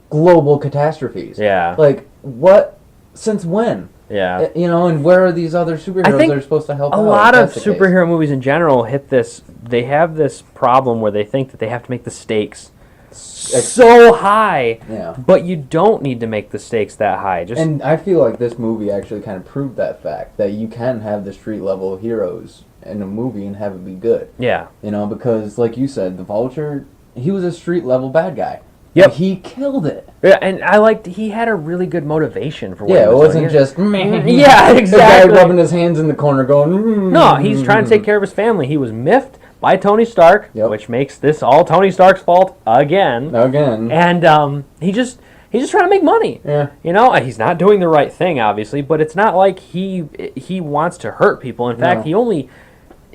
global catastrophes. Yeah. Like, what? Since when? Yeah. You know, and where are these other superheroes that are supposed to help out? A lot if of that's the case? superhero movies in general hit this. They have this problem where they think that they have to make the stakes so high, Yeah. but you don't need to make the stakes that high. Just And I feel like this movie actually kind of proved that fact, that you can have the street level heroes in a movie and have it be good. yeah, You know, because like you said, the Vulture, he was a street level bad guy. Yep. He killed it. yeah, and I liked he had a really good motivation for what Yeah, he it was wasn't doing. just Yeah, the exactly. guy rubbing his hands in the corner going. No, he's trying to take care of his family. He was miffed by Tony Stark, Yep. which makes this all Tony Stark's fault again. Again. And he's just trying to make money. Yeah. You know, he's not doing the right thing, obviously, but it's not like he wants to hurt people. In fact,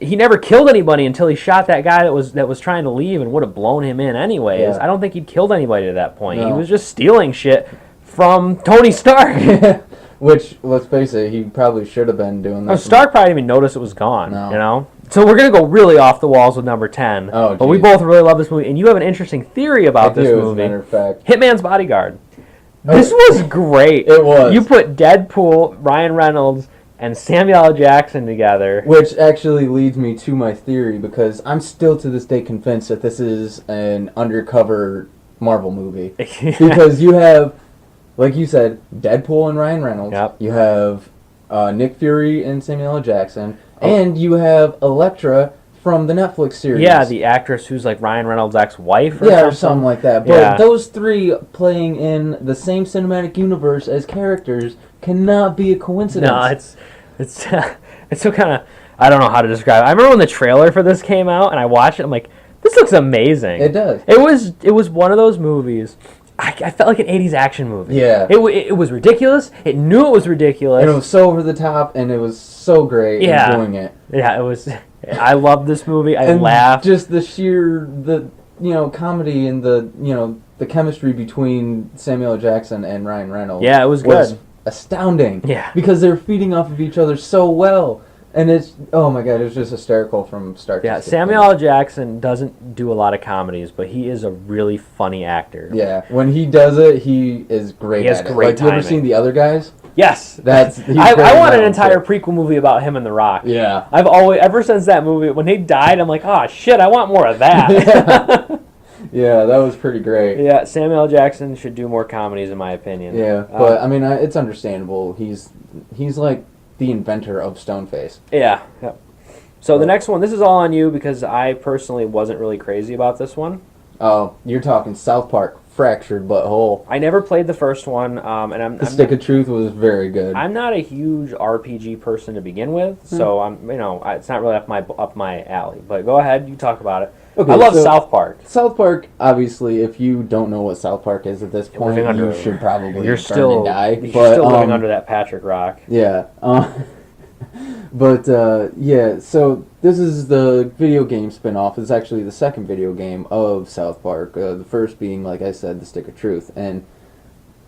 he never killed anybody until he shot that guy that was trying to leave and would have blown him in anyways. Yeah. I don't think he'd killed anybody to that point. No. He was just stealing shit from Tony Stark. Which, let's face it, he probably should have been doing that. Stark probably didn't even notice it was gone. No. You know. So we're gonna go really off the walls with number 10. Oh, but we geez. both really love this movie, and you have an interesting theory about this As a movie. matter of fact. Hitman's Bodyguard. Oh. This was great. It was. You put Deadpool, Ryan Reynolds, and Samuel L. Jackson together. Which actually leads me to my theory, because I'm still to this day convinced that this is an undercover Marvel movie. Because you have, like you said, Deadpool and Ryan Reynolds. Yep. You have Nick Fury and Samuel L. Jackson. And you have Elektra from the Netflix series. Yeah, the actress who's like Ryan Reynolds' ex-wife or Yeah, something. or something like that. But Yeah. those three playing in the same cinematic universe as characters cannot be a coincidence. No, it's so kind of, I don't know how to describe it. I remember when the trailer for this came out and I watched it, I'm like, this looks amazing. It does. It was one of those movies. I felt like an 80s action movie. Yeah. It was ridiculous. It knew it was ridiculous. And it was so over the top, and it was so great Yeah. doing it. Yeah, it was. I loved this movie. I And laughed. just the sheer, comedy and the chemistry between Samuel L. Jackson and Ryan Reynolds. Yeah, it was good. Astounding. Yeah. Because they're feeding off of each other so well. And it's, oh my god, it was just hysterical from start to Yeah, finish. Samuel L. Jackson doesn't do a lot of comedies, but he is a really funny actor. Yeah, when he does it, he is great He has at it. great Like, you ever timing. seen The Other Guys? Yes. He's I great in want that an one, entire too. prequel movie about him and The Rock. Yeah. I've always, ever since that movie, when he died, I'm like, oh shit, I want more of that. Yeah, that was pretty great. Yeah, Samuel L. Jackson should do more comedies, in my opinion. Yeah, but I mean, it's understandable. He's like the inventor of Stoneface. Yeah. So the next one, this is all on you because I personally wasn't really crazy about this one. Oh, you're talking South Park, Fractured Butthole. I never played the first one, and The Stick of Truth was very good. I'm not a huge RPG person to begin with, so it's not really up my alley. But go ahead, you talk about it. Okay, I love so- South Park. South Park, obviously, if you don't know what South Park is at this point, living under- you should probably You're burn still and die. you're But, still living under that Patrick Rock. Yeah. Yeah, so this is the video game spin-off. It's actually the second video game of South Park. The first being, like I said, The Stick of Truth. And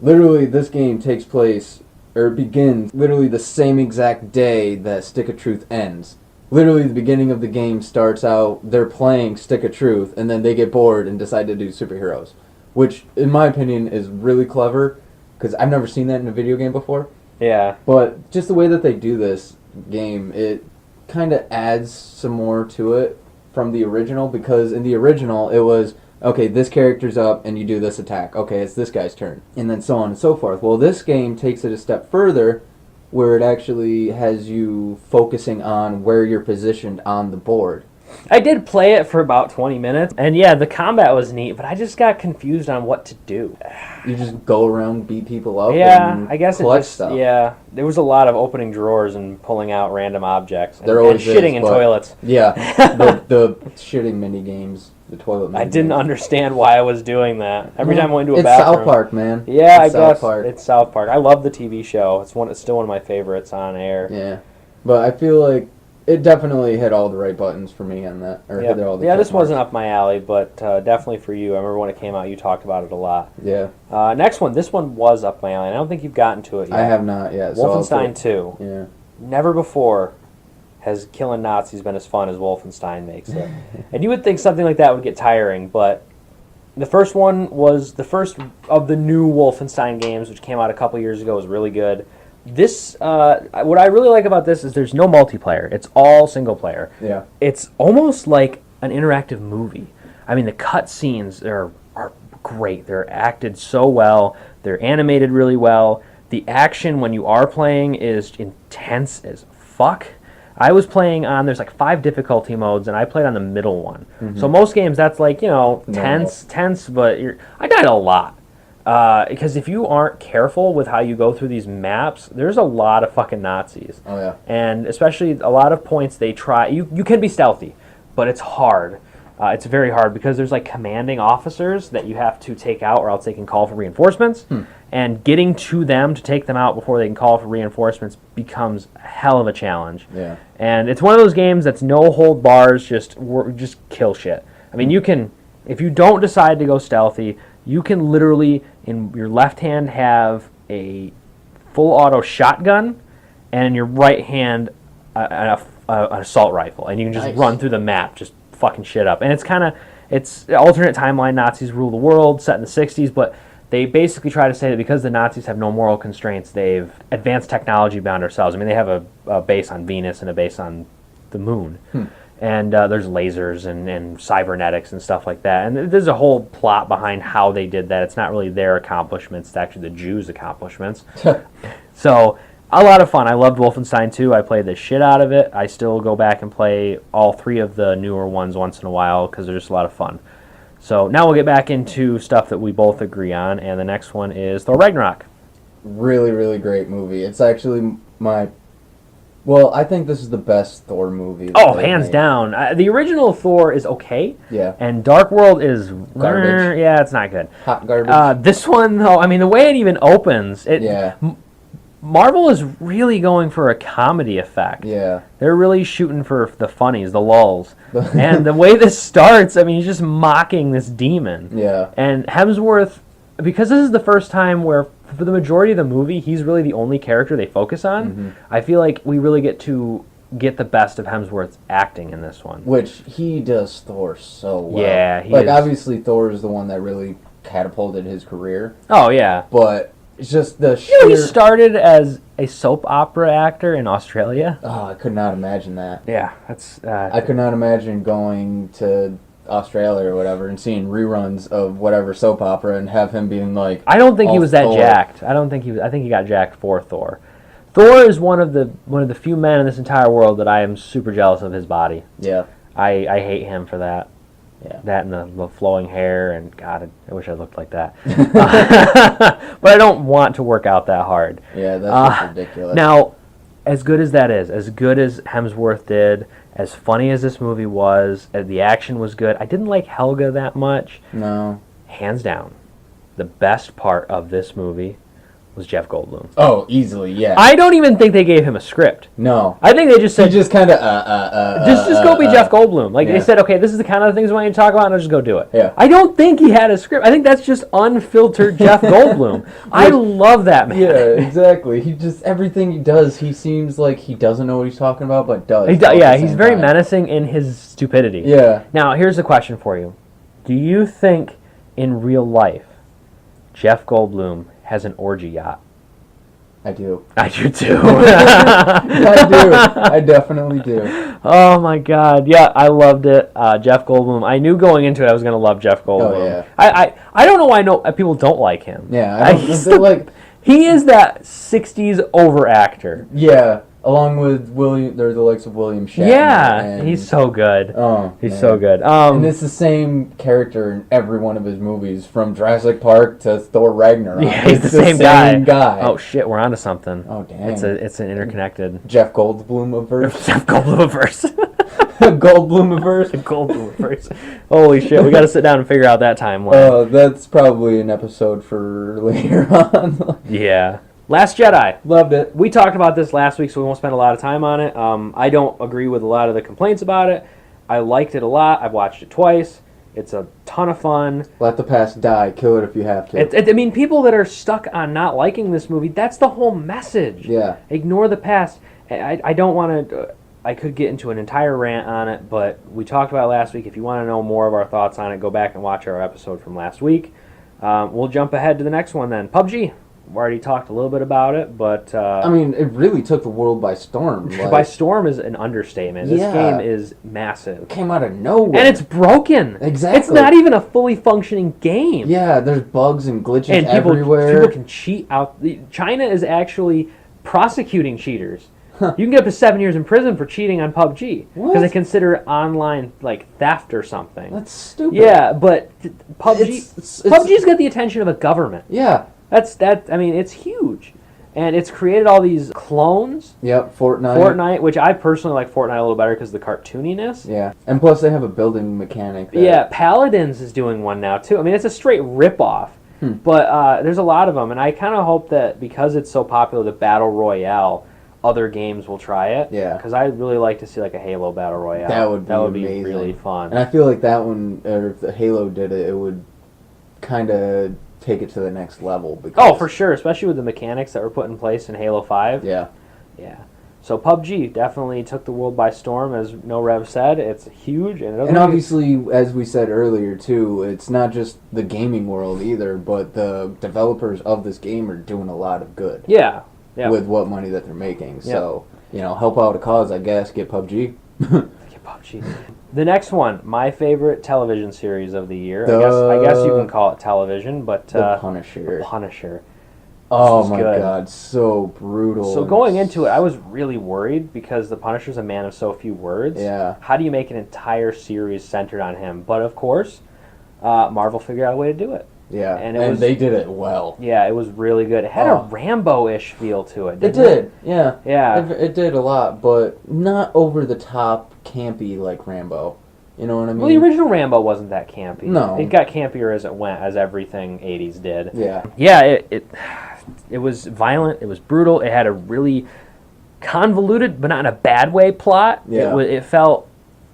literally this game takes place, or begins, literally the same exact day that Stick of Truth ends. Literally the beginning of the game starts out, they're playing Stick of Truth, and then they get bored and decide to do superheroes. Which, in my opinion, is really clever, because I've never seen that in a video game before. Yeah. But just the way that they do this game, it kind of adds some more to it from the original, because in the original it was, okay, this character's up and you do this attack. Okay, it's this guy's turn. And then so on and so forth. Well, this game takes it a step further, where it actually has you focusing on where you're positioned on the board. I did play it for about 20 minutes, and yeah, the combat was neat, but I just got confused on what to do. You just go around, beat people up, Yeah, and I guess it collect just, stuff. yeah, there was a lot of opening drawers and pulling out random objects, and, There and always is, shitting in but- toilets. Yeah, the shitting mini games, the toilet mini I didn't games. understand why I was doing that. Every time I went into a It's bathroom. South Park, man. Yeah, It's I South guess Park. it's South Park. I love the TV show. It's still one of my favorites on air. Yeah, but I feel like it definitely hit all the right buttons for me on that. Or hit all the Yeah, check this wasn't marks. up my alley, but definitely for you. I remember when it came out, you talked about it a lot. Yeah, Next one, this one was up my alley. I don't think you've gotten to it yet. I have not yet. so I'll Wolfenstein go- 2. Yeah. Never before has killing Nazis been as fun as Wolfenstein makes it. And you would think something like that would get tiring, but the first one was the first of the new Wolfenstein games, which came out a couple years ago, was really good. This, what I really like about this is there's no multiplayer. It's all single player. Yeah. It's almost like an interactive movie. I mean, the cutscenes are great. They're acted so well. They're animated really well. The action when you are playing is intense as fuck. I was playing on, there's like 5 difficulty modes, and I played on the middle one. Mm-hmm. So most games, that's like, tense, but I died a lot. Because if you aren't careful with how you go through these maps, there's a lot of fucking Nazis. Oh, yeah. And especially a lot of points they try, you can be stealthy, but it's hard. It's very hard because there's like commanding officers that you have to take out or else they can call for reinforcements. And getting to them to take them out before they can call for reinforcements becomes a hell of a challenge. Yeah. And it's one of those games that's no hold bars, just kill shit. I mean, you can, if you don't decide to go stealthy, you can literally, in your left hand, have a full auto shotgun, and in your right hand, an assault rifle. And you can just run through the map, just fucking shit up. And it's alternate timeline, Nazis rule the world, set in the 60s, but they basically try to say that because the Nazis have no moral constraints, they've advanced technology beyond ourselves. I mean, they have a base on Venus and a base on the moon. And there's lasers and cybernetics and stuff like that. And there's a whole plot behind how they did that. It's not really their accomplishments. It's actually the Jews' accomplishments. So, a lot of fun. I loved Wolfenstein 2. I played the shit out of it. I still go back and play all 3 of the newer ones once in a while because they're just a lot of fun. So, now we'll get back into stuff that we both agree on. And the next one is Thor Ragnarok. Really, really great movie. It's actually Well, I think this is the best Thor movie. Oh, hands down. The original Thor is okay. Yeah. And Dark World is garbage. Yeah, it's not good. Hot garbage. This one, though, I mean, the way it even opens, yeah. Marvel is really going for a comedy effect. Yeah. They're really shooting for the funnies, the lulls. And the way this starts, I mean, he's just mocking this demon. Yeah. And Hemsworth, because this is the first time where, for the majority of the movie, he's really the only character they focus on. Mm-hmm. I feel like we really get to get the best of Hemsworth's acting in this one. Which he does Thor so well. Yeah, obviously Thor is the one that really catapulted his career. Oh, yeah. But it's just the sheer... he started as a soap opera actor in Australia. Oh, I could not imagine that. Yeah, that's... I could not imagine going to Australia or whatever and seeing reruns of whatever soap opera and have him being like... I don't think he was that jacked. I think he got jacked for Thor. Thor is one of the few men in this entire world that I am super jealous of his body. Yeah. I hate him for that. Yeah. That and the flowing hair, and God, I wish I looked like that. But I don't want to work out that hard. Yeah, that's just ridiculous. Now, as good as that is, as good as Hemsworth did, as funny as this movie was, the action was good. I didn't like Helga that much. No. Hands down, the best part of this movie was Jeff Goldblum. Oh, easily, yeah. I don't even think they gave him a script. No. I think they just said... He just kind of, just go be Jeff Goldblum. Like, they said, okay, this is the kind of things we want you to talk about, and I'll just go do it. Yeah. I don't think he had a script. I think that's just unfiltered Jeff Goldblum. I love that man. Yeah, exactly. He just, everything he does, he seems like he doesn't know what he's talking about, but does. He's very menacing in his stupidity. Yeah. Now, here's a question for you. Do you think, in real life, Jeff Goldblum has an orgy yacht? I do. I do too. I do. I definitely do. Oh my God. Yeah, I loved it. Jeff Goldblum. I knew going into it I was going to love Jeff Goldblum. Oh, yeah. I don't know why people don't like him. Yeah. He is that 60s over actor. Yeah. Along with William, they're the likes of William Shatner. Yeah, he's so good. Oh, he's so good. And it's the same character in every one of his movies, from Jurassic Park to Thor Ragnarok. Yeah, he's the same guy. Oh shit, we're onto something. Oh damn, it's an interconnected Jeff Goldblum-averse. Jeff Goldblum-averse. Goldblum-averse. Goldblum-averse. Holy shit, we got to sit down and figure out that timeline. Oh, that's probably an episode for later on. Yeah. Last Jedi. Loved it. We talked about this last week, so we won't spend a lot of time on it. I don't agree with a lot of the complaints about it. I liked it a lot. I've watched it twice. It's a ton of fun. Let the past die. Kill it if you have to. I mean, people that are stuck on not liking this movie, that's the whole message. Yeah. Ignore the past. I don't want to... I could get into an entire rant on it, but we talked about it last week. If you want to know more of our thoughts on it, go back and watch our episode from last week. We'll jump ahead to the next one then. PUBG. We already talked a little bit about it, but I mean, it really took the world by storm. Like, by storm is an understatement. This Yeah. game is massive. it came out of nowhere. And it's broken. Exactly. It's not even a fully functioning game. Yeah, there's bugs and glitches And people everywhere. can cheat out. China is actually prosecuting cheaters. You can get up to 7 years in prison for cheating on PUBG What? because they consider it online like theft or something. That's stupid. Yeah, but PUBG It's- PUBG's got the attention of a government. Yeah. I mean, it's huge, and it's created all these clones. Yep, Fortnite. Fortnite, which I personally like Fortnite a little better because of the cartooniness. Yeah. And plus they have a building mechanic. That, Yeah, Paladins is doing one now too. I mean, it's a straight rip-off, but there's a lot of them, and I kind of hope that because it's so popular, the Battle Royale, other games will try it. Yeah. Because I'd really like to see like a Halo Battle Royale. That would be be amazing. really fun. And I feel like that one, or if the Halo did it, it would kind of take it to the next level. Because, Oh, for sure, especially with the mechanics that were put in place in Halo 5. Yeah. Yeah. So PUBG definitely took the world by storm, as No Rev said. It's huge, and And obviously, as we said earlier too, it's not just the gaming world either, but the developers of this game are doing a lot of good yeah, yeah. with what money that they're making. So, help out a cause, I guess. Get PUBG. Get PUBG. The next one, my favorite television series of the year. I guess you can call it television, but The Punisher. Punisher. Oh was my good. god, so brutal. So and going into it, I was really worried because the Punisher's a man of so few words. Yeah. How do you make an entire series centered on him? But of course, Marvel figured out a way to do it. Yeah, And and, it was- they did it well. Yeah, it was really good. It had Oh. a Rambo-ish feel to it. It Didn't did, yeah. Yeah. It did a lot, but not over the top campy like Rambo. You know what I mean? Well, the original Rambo wasn't that campy. No. It got campier as it went, as everything 80s did. Yeah. Yeah, it was violent. It was brutal. It had a really convoluted, but not in a bad way, plot. Yeah. It felt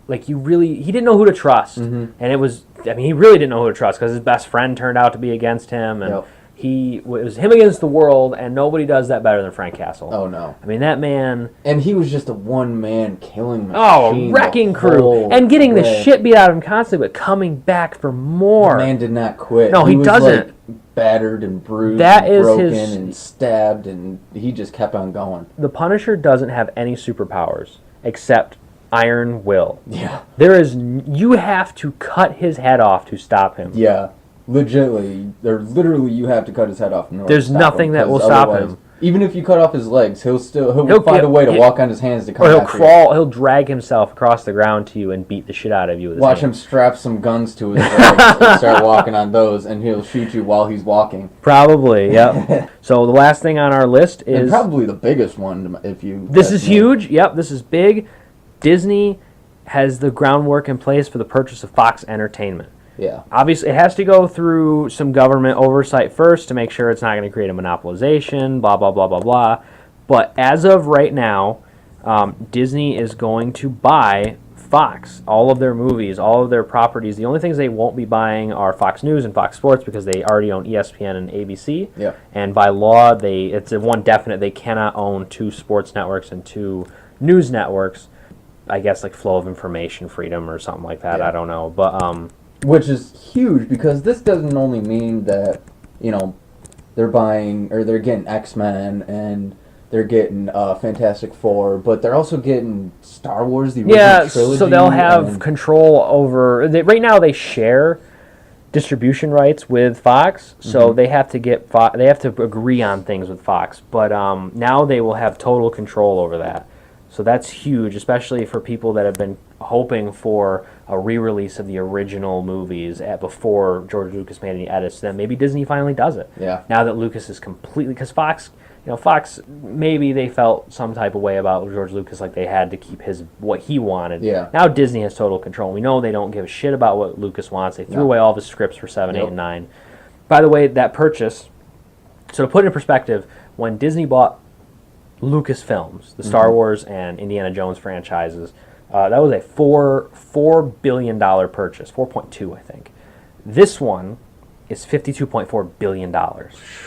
like he didn't know who to trust. Mhm. And he really didn't know who to trust because his best friend turned out to be against him. And Yep. it was him against the world, and nobody does that better than Frank Castle. Oh no. I mean, that man... And he was just a one-man killing Oh, machine. a wrecking the crew. whole And getting the way. shit beat out of him constantly, but coming back for more. The man did not quit. No, he was, doesn't. Like, battered and bruised That and is broken his- and stabbed, and he just kept on going. The Punisher doesn't have any superpowers except iron will. Yeah. You have to cut his head off to stop him. Yeah. Literally, you have to cut his head off. In order There's to stop nothing him, that will 'cause stop otherwise- him. Even if you cut off his legs, he'll He'll find get- a way to he- walk on his hands to come Or he'll after you. crawl, he'll drag himself across the ground to you and beat the shit out of you with his Watch him hands. strap some guns to his legs and start walking on those, and he'll shoot you while he's walking. Probably, yep. So the last thing on our list And is... probably the biggest one, if you... This is huge. Yep, this is big. Disney has the groundwork in place for the purchase of Fox Entertainment. Yeah. Obviously, it has to go through some government oversight first to make sure it's not going to create a monopolization, blah, blah, blah, blah, blah. But as of right now, Disney is going to buy Fox, all of their movies, all of their properties. The only things they won't be buying are Fox News and Fox Sports because they already own ESPN and ABC. Yeah. And by law, it's a one definite, they cannot own two sports networks and two news networks. I guess like flow of information freedom or something like that. Yeah. I don't know. But Which is huge, because this doesn't only mean that, they're buying, or they're getting X-Men, and they're getting Fantastic Four, but they're also getting Star Wars, the original trilogy. so they'll have and- control over. Right now, they share distribution rights with Fox, so they have to they have to agree on things with Fox. But now they will have total control over that. So that's huge, especially for people that have been hoping for a re-release of the original movies before George Lucas made any edits. Then maybe Disney finally does it. Yeah. Now that Lucas is completely, because Fox, Fox, maybe they felt some type of way about George Lucas, like they had to keep what he wanted. Yeah. Now Disney has total control. We know they don't give a shit about what Lucas wants. They threw No. away all of his scripts for 7, 8, Yep. and 9. By the way, that purchase. So to put it in perspective, when Disney bought Lucasfilms, the Star Wars and Indiana Jones franchises, that was a $4 billion purchase, 4.2, I think. This one is $52.4 billion.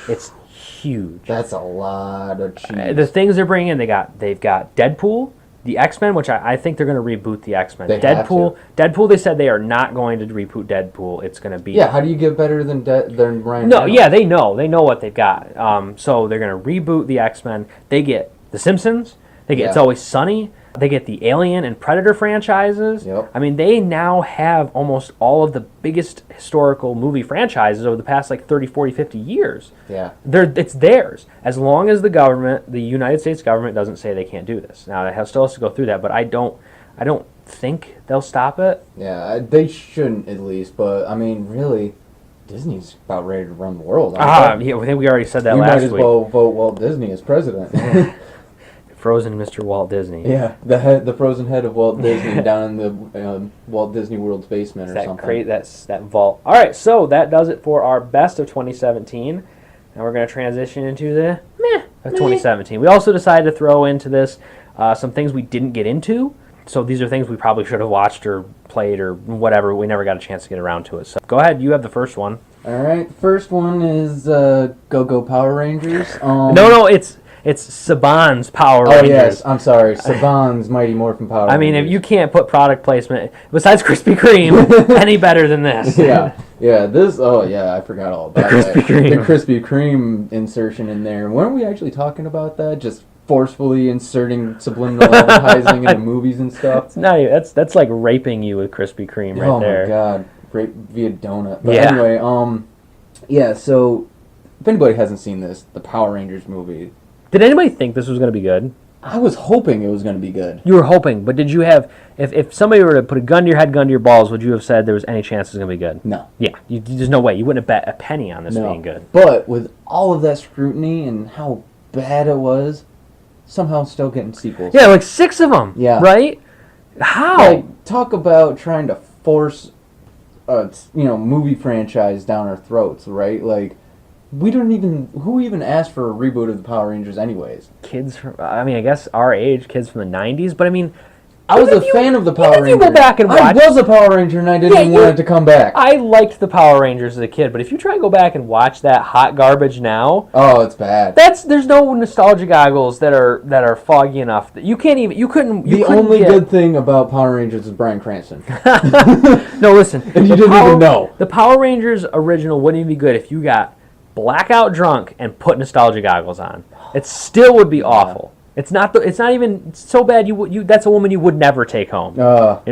It's huge. That's a lot of cheese. The things they're bringing in, they've got Deadpool, The X-Men, which I think they're going to reboot the X-Men. They have to. Deadpool, they said they are not going to reboot Deadpool. It's going to be... Yeah, how do you get better than Ryan No, Reynolds? yeah, they know what they've got. So they're going to reboot the X-Men. They get The Simpsons. They get It's Always Sunny. They get the Alien and Predator franchises. Yep. I mean, they now have almost all of the biggest historical movie franchises over the past 30, 40, 50 years. Yeah. It's theirs. As long as the United States government doesn't say they can't do this. Now, it still has to go through that, but I don't think they'll stop it. Yeah, they shouldn't at least, but I mean, really, Disney's about ready to run the world. Yeah, I think we already said that we last week. might as well vote Walt Disney as president. Frozen Mr. Walt Disney. Yeah, the frozen head of Walt Disney down in the Walt Disney World's basement or something. That vault. All right, so that does it for our best of 2017. Now we're going to transition into the meh of 2017. We also decided to throw into this some things we didn't get into. So these are things we probably should have watched or played or whatever. We never got a chance to get around to it. So go ahead. You have the first one. All right, first one is Go Power Rangers. No, it's Saban's Power Rangers. Oh, yes. I'm sorry. Saban's Mighty Morphin Power Rangers. I mean, if you can't put product placement, besides Krispy Kreme, any better than this. Yeah. This, I forgot all about Krispy that. Kreme. The Krispy Kreme insertion in there. Weren't we actually talking about that? Just forcefully inserting subliminal advertising into movies and stuff? It's not even, that's like raping you with Krispy Kreme right there. Oh, my God. Rape via donut. But yeah. Anyway, so if anybody hasn't seen this, the Power Rangers movie... Did anybody think this was going to be good? I was hoping it was going to be good. You were hoping, but did you have... If somebody were to put a gun to your head, gun to your balls, would you have said there was any chance it was going to be good? No. Yeah, there's no way. You wouldn't have bet a penny on this being good. But with all of that scrutiny and how bad it was, somehow still getting sequels. Yeah, 6 of them. Yeah. Right? How? Talk about trying to force a movie franchise down our throats, right? Who even asked for a reboot of the Power Rangers anyways? Kids from, I guess our age, kids from the 90s, but I was a fan of the Power Rangers. If you go back and watch... I was a Power Ranger and I didn't want it to come back. I liked the Power Rangers as a kid, but if you try and go back and watch that hot garbage now... Oh, it's bad. There's no nostalgia goggles that are foggy enough. That you couldn't The only good thing about Power Rangers is Bryan Cranston. No, listen. And you didn't even know. The Power Rangers original wouldn't even be good if you got blackout drunk and put nostalgia goggles on. It still would be awful. It's not even so bad. That's a woman you would never take home. That's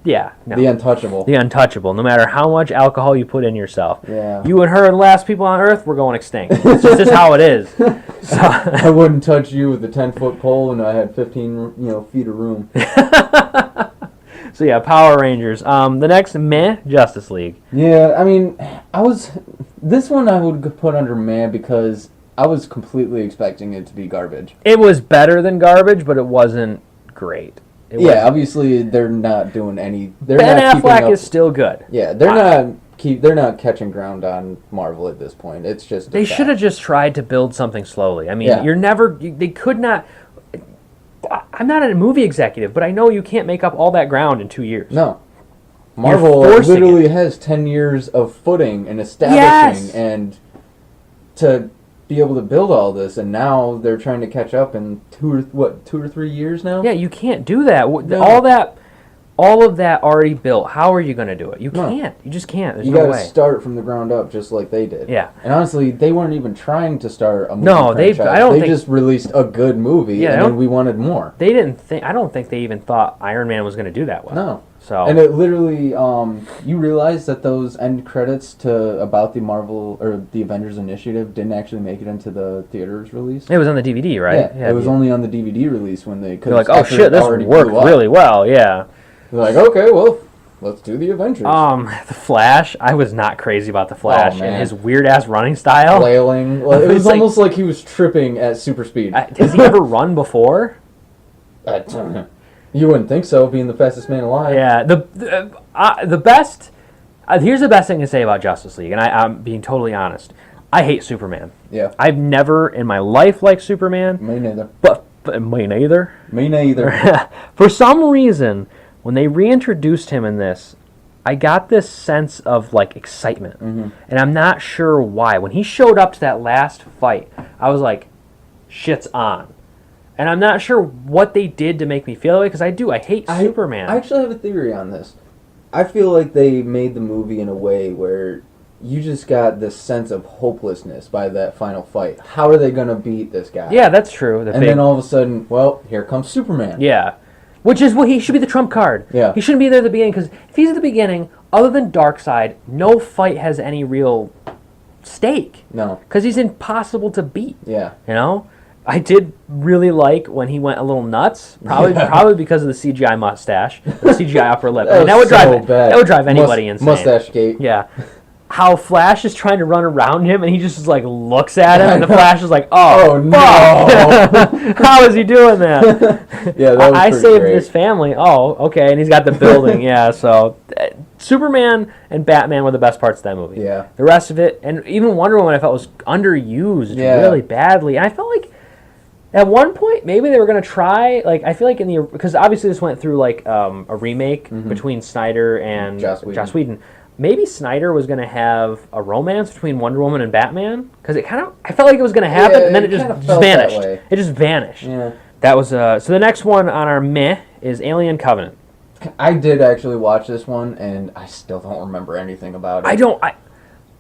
the untouchable. The untouchable. No matter how much alcohol you put in yourself. Yeah. You and her and the last people on Earth, we're going extinct. It's just how it is. So I wouldn't touch you with a 10-foot pole, and I had 15 feet of room. So yeah, Power Rangers. The next Justice League. Yeah, this one I would put under meh because I was completely expecting it to be garbage. It was better than garbage, but it wasn't great. Obviously they're not doing any. Ben Affleck is still good. Yeah, they're not catching ground on Marvel at this point. It's just they should have just tried to build something slowly. They could not. I'm not a movie executive, but I know you can't make up all that ground in 2 years. No. Marvel literally has 10 years of footing and establishing and to be able to build all this, and now they're trying to catch up in 2 or 3 years now? Yeah, you can't do that. No. All of that already built. How are you going to do it? You can't. You just can't. There's no way. You got to start from the ground up just like they did. Yeah. And honestly, they weren't even trying to start a movie franchise. They just released a good movie, and then we wanted more. They didn't think. I don't think they even thought Iron Man was going to do that well. No. So. And it literally, you realize that those end credits about the Marvel or the Avengers Initiative didn't actually make it into the theaters release. It was on the DVD, right? Yeah, it was only on the DVD release when they. They're like, oh shit, this worked really well. Yeah. They're like, okay, well, let's do the Avengers. The Flash. I was not crazy about the Flash and his weird ass running style. Flailing. It was almost like he was tripping at super speed. Has he ever run before? You wouldn't think so, being the fastest man alive. Yeah. The best. Here's the best thing to say about Justice League, and I'm being totally honest. I hate Superman. Yeah. I've never in my life liked Superman. Me neither. But me neither. Me neither. For some reason, when they reintroduced him in this, I got this sense of excitement, and I'm not sure why. When he showed up to that last fight, I was like, "Shit's on." And I'm not sure what they did to make me feel that way, because I hate Superman. I actually have a theory on this. I feel like they made the movie in a way where you just got this sense of hopelessness by that final fight. How are they going to beat this guy? Yeah, that's true. Then all of a sudden, well, here comes Superman. Yeah. Which is what he should be the trump card. Yeah. He shouldn't be there at the beginning, because if he's at the beginning, other than Darkseid, no fight has any real stake. No. Because he's impossible to beat. Yeah. You know? I did really like when he went a little nuts, probably because of the CGI mustache, the CGI upper lip. That would drive anybody insane. Mustache gate. Yeah. How Flash is trying to run around him, and he just like looks at him, and the Flash is like, "Oh no! How is he doing that?" Yeah, that was I saved great. his family. Oh, okay, and he's got the building. Yeah, so Superman and Batman were the best parts of that movie. Yeah. The rest of it, and even Wonder Woman, I felt was underused really badly. And I felt like at one point maybe they were going to try, like, I feel like because obviously this went through like a remake between Snyder and Joss Whedon. Maybe Snyder was going to have a romance between Wonder Woman and Batman, because I felt like it was going to happen, and then it just vanished. It just vanished. Yeah. That was so the next one on our meh is Alien Covenant. I did actually watch this one, and I still don't remember anything about it.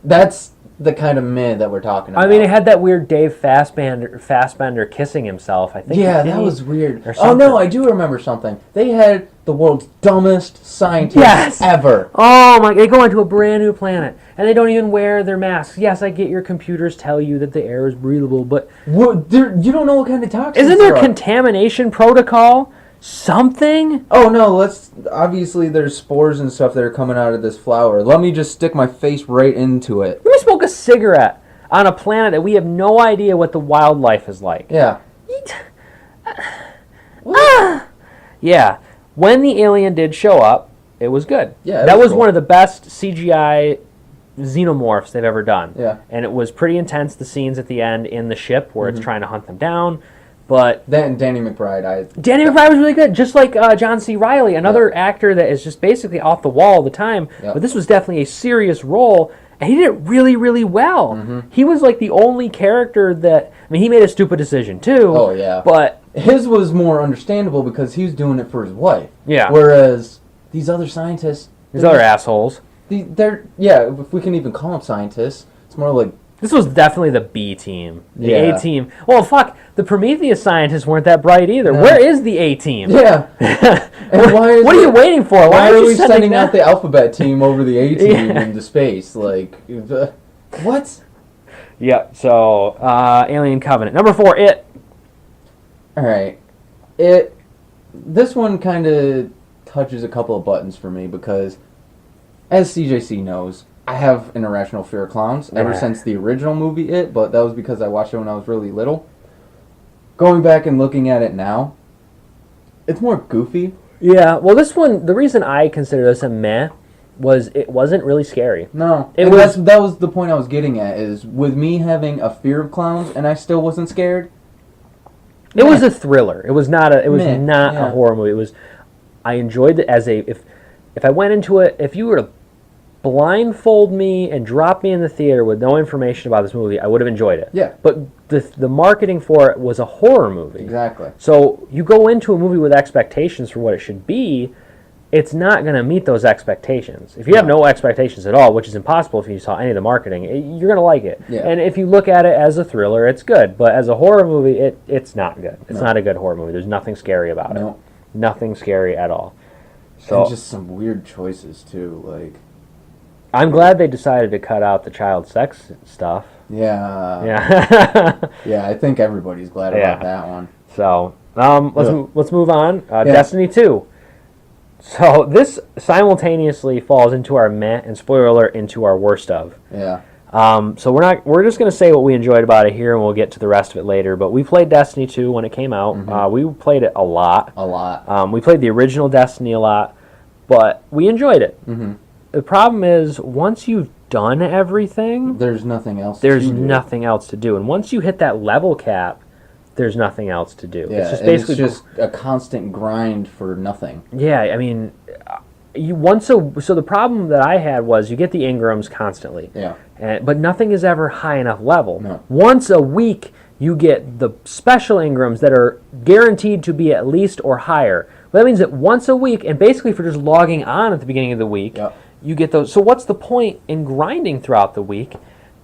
That's the kind of meh that we're talking about. I mean, it had that weird Dave Fassbender kissing himself, I think. Yeah, that was weird. Oh, no, I do remember something. They had the world's dumbest scientists ever. Oh, my, they go into a brand new planet, and they don't even wear their masks. Yes, I get your computers tell you that the air is breathable, but you don't know what kind of toxins isn't there contamination protocol? Something? Oh, no, obviously there's spores and stuff that are coming out of this flower. Let me just stick my face right into it. Let me smoke a cigarette on a planet that we have no idea what the wildlife is like. Yeah. Yeah. When the alien did show up, it was good. Yeah, that was cool. one of the best CGI xenomorphs they've ever done. Yeah. And it was pretty intense, the scenes at the end in the ship where it's trying to hunt them down. But that and Danny McBride, Danny McBride was really good, just like John C. Reilly, another actor that is just basically off the wall all the time. Yep. But this was definitely a serious role, and he did it really, really well. He was like the only character that, I mean, he made a stupid decision too. Oh, yeah. But his was more understandable because he was doing it for his wife. Yeah. Whereas these other scientists, these other assholes, if we can even call them scientists, it's more like, this was definitely the B team. The Yeah. A team. Well, fuck, the Prometheus scientists weren't that bright either. No. Where is the A team? yeah. And what are you waiting for? Why aren't are you we sending that? out the alphabet team over the A team Yeah. into space? Like, what? Yeah, so Alien Covenant. Number 4, It. All right. This one kind of touches a couple of buttons for me because, as CJC knows, I have an irrational fear of clowns ever since the original movie It, but that was because I watched it when I was really little. Going back and looking at it now, it's more goofy. Yeah, well, this one, the reason I consider this a meh was it wasn't really scary. No, that was the point I was getting at, is with me having a fear of clowns and I still wasn't scared. It was a thriller. It was not a a horror movie. I enjoyed it as if I went into it, if you were to blindfold me and drop me in the theater with no information about this movie, I would have enjoyed it. Yeah. But the marketing for it was a horror movie. Exactly. So you go into a movie with expectations for what it should be, it's not going to meet those expectations. If you have no expectations at all, which is impossible if you saw any of the marketing, you're going to like it. Yeah. And if you look at it as a thriller, it's good. But as a horror movie, it's not good. It's not a good horror movie. There's nothing scary about it. Nothing scary at all. So and just some weird choices, too. Like, I'm glad they decided to cut out the child sex stuff. Yeah. Yeah. Yeah, I think everybody's glad about that one. So, let's move on. Destiny 2. So this simultaneously falls into our meh and, spoiler alert, into our worst of. Yeah. So we're just going to say what we enjoyed about it here, and we'll get to the rest of it later. But we played Destiny 2 when it came out. We played it a lot. A lot. We played the original Destiny a lot, but we enjoyed it. The problem is, once you've done everything, there's nothing else nothing else to do. And once you hit that level cap, there's nothing else to do. Yeah, it's just basically just a constant grind for nothing. Yeah, I mean, so the problem that I had was you get the Ingrams constantly. Yeah. But nothing is ever high enough level. No. Once a week, you get the special engrams that are guaranteed to be at least or higher. But that means that once a week, and basically for just logging on at the beginning of the week, you get those. So what's the point in grinding throughout the week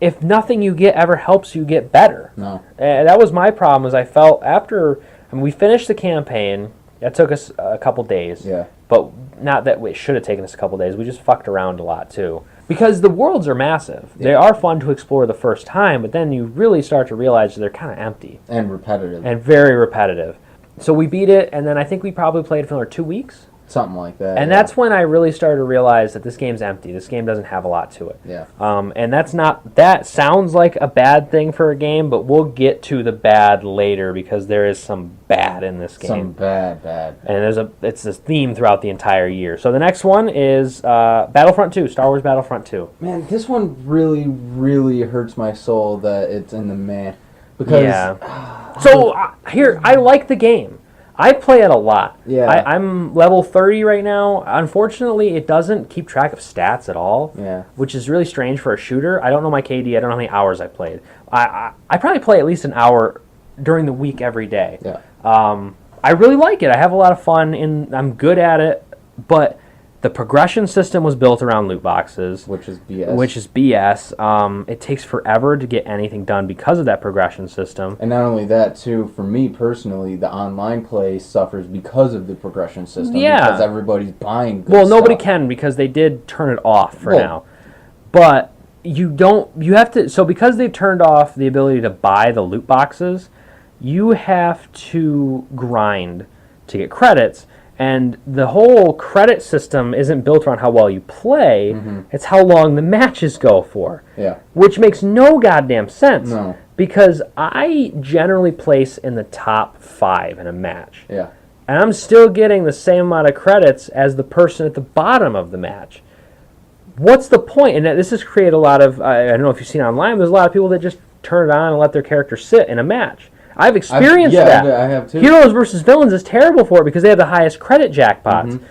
if nothing you get ever helps you get better? No. And that was my problem, is I felt after we finished the campaign, that took us a couple days. Yeah. But not that it should have taken us a couple days. We just fucked around a lot, too. Because the worlds are massive. They are fun to explore the first time, but then you really start to realize they're kind of empty. And repetitive. And very repetitive. So we beat it, and then I think we probably played for another 2 weeks. Something like that. And that's when I really started to realize that this game's empty. This game doesn't have a lot to it. Yeah. And that sounds like a bad thing for a game, but we'll get to the bad later because there is some bad in this game. Some bad. And it's this theme throughout the entire year. So the next one is Battlefront 2, Star Wars Battlefront 2. Man, this one really, really hurts my soul that it's in the meh. Because So here, I like the game. I play it a lot. Yeah. I'm level 30 right now. Unfortunately, it doesn't keep track of stats at all, which is really strange for a shooter. I don't know my KD. I don't know how many hours I played. I probably play at least an hour during the week every day. Yeah. I really like it. I have a lot of fun, and I'm good at it, but the progression system was built around loot boxes. Which is BS. It takes forever to get anything done because of that progression system. And not only that, too, for me personally, the online play suffers because of the progression system. Yeah. Because everybody's buying good stuff. Nobody can because they did turn it off for now. But you have to, so because they've turned off the ability to buy the loot boxes, you have to grind to get credits. And the whole credit system isn't built around how well you play. It's how long the matches go for. Yeah. Which makes no goddamn sense. No. Because I generally place in the top 5 in a match. Yeah. And I'm still getting the same amount of credits as the person at the bottom of the match. What's the point? And this has created a lot of, I don't know if you've seen online, but there's a lot of people that just turn it on and let their character sit in a match. I've experienced that. I have too. Heroes versus Villains is terrible for it because they have the highest credit jackpots.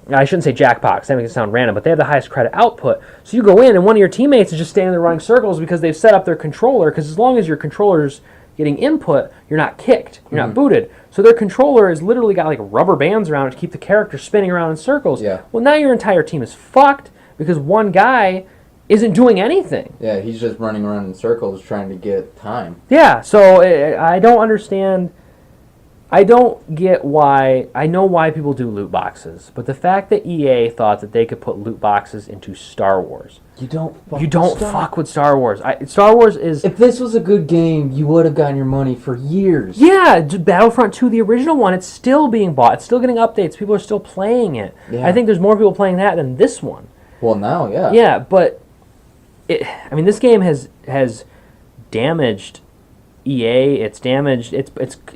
I shouldn't say jackpots, that makes it sound random, but they have the highest credit output. So you go in and one of your teammates is just standing there running circles because they've set up their controller, because as long as your controller's getting input, you're not kicked, you're not booted. So their controller has literally got like rubber bands around it to keep the character spinning around in circles. Yeah. Well, now your entire team is fucked because one guy isn't doing anything. Yeah, he's just running around in circles trying to get time. Yeah, so I don't understand. I don't get why. I know why people do loot boxes, but the fact that EA thought that they could put loot boxes into Star Wars. You don't fuck with Star Wars. Star Wars is... If this was a good game, you would have gotten your money for years. Yeah, Battlefront 2, the original one, it's still being bought. It's still getting updates. People are still playing it. Yeah. I think there's more people playing that than this one. Well, now, yeah. Yeah, but... this game has damaged EA. It's damaged.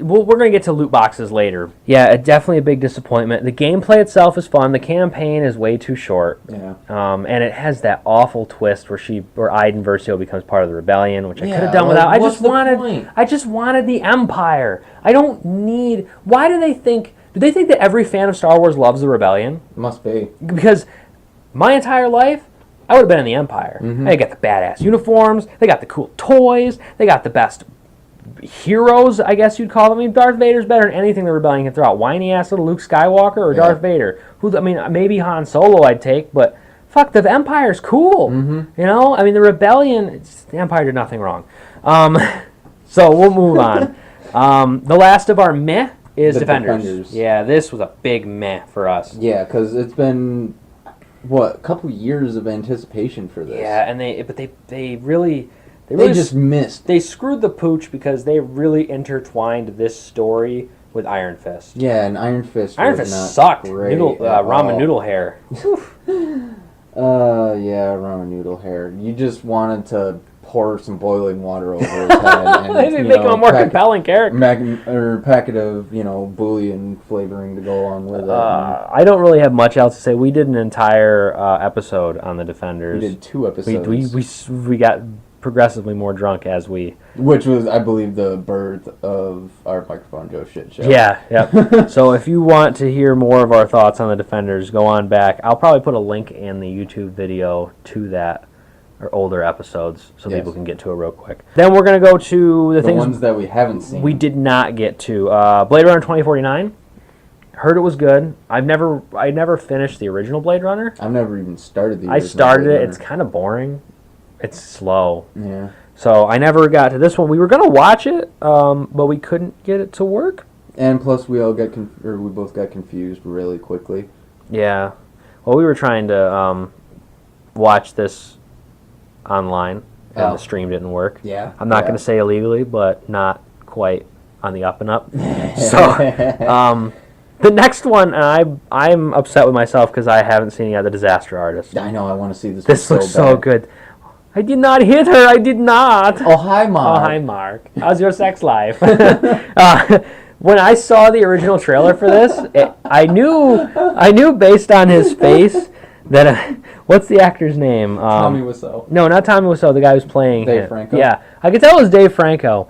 Well, we're gonna get to loot boxes later. Yeah, definitely a big disappointment. The gameplay itself is fun. The campaign is way too short. Yeah. And it has that awful twist where Iden Versio becomes part of the rebellion, which I could have done without. I just wanted the Empire. I don't need. Why do they think? Do they think that every fan of Star Wars loves the rebellion? Must be. Because my entire life, I would have been in the Empire. They got the badass uniforms. They got the cool toys. They got the best heroes, I guess you'd call them. I mean, Darth Vader's better than anything the Rebellion can throw out. Whiny-ass little Luke Skywalker or Darth Vader. Maybe Han Solo I'd take, but fuck, the Empire's cool. You know? I mean, the Rebellion, the Empire did nothing wrong. So we'll move on. The last of our meh is Defenders. Yeah, this was a big meh for us. Yeah, because it's been... a couple years of anticipation for this. Yeah, and they really just missed. They screwed the pooch because they really intertwined this story with Iron Fist. Yeah, and Iron Fist sucked. Ramen noodle hair. Yeah, ramen noodle hair. You just wanted to pour some boiling water over his head and they make him a more compelling character. Or a packet of, bouillon flavoring to go along with it. I don't really have much else to say. We did an entire episode on the Defenders. We did 2 episodes. We got progressively more drunk as we... Which was, I believe, the birth of our Microphone Joe shit show. Yeah, yep. So if you want to hear more of our thoughts on the Defenders, go on back. I'll probably put a link in the YouTube video to that or older episodes so Yes. people can get to it real quick. Then we're going to go to the things ones that we haven't seen. we did not get to. Blade Runner 2049. Heard it was good. I never finished the original Blade Runner. I've never even started the I original started Blade it. Runner. It's kind of boring. It's slow. Yeah. So I never got to this one. We were going to watch it, but we couldn't get it to work. And plus, we both got confused really quickly. Yeah. Well, we were trying to watch this online, and the stream didn't work. Yeah. I'm not going to say illegally, but not quite on the up and up. So, the next one, I'm upset with myself because I haven't seen yet, The Disaster Artist. I know. I want to see this. This one looks so bad. good. I did not hit her. I did not. Oh, hi, Mom. Oh, hi, Mark. How's your sex life? When I saw the original trailer for this, I knew based on his face that what's the actor's name? Tommy Wiseau. No, not Tommy Wiseau. The guy who's playing Dave him. Franco? Yeah, I could tell it was Dave Franco,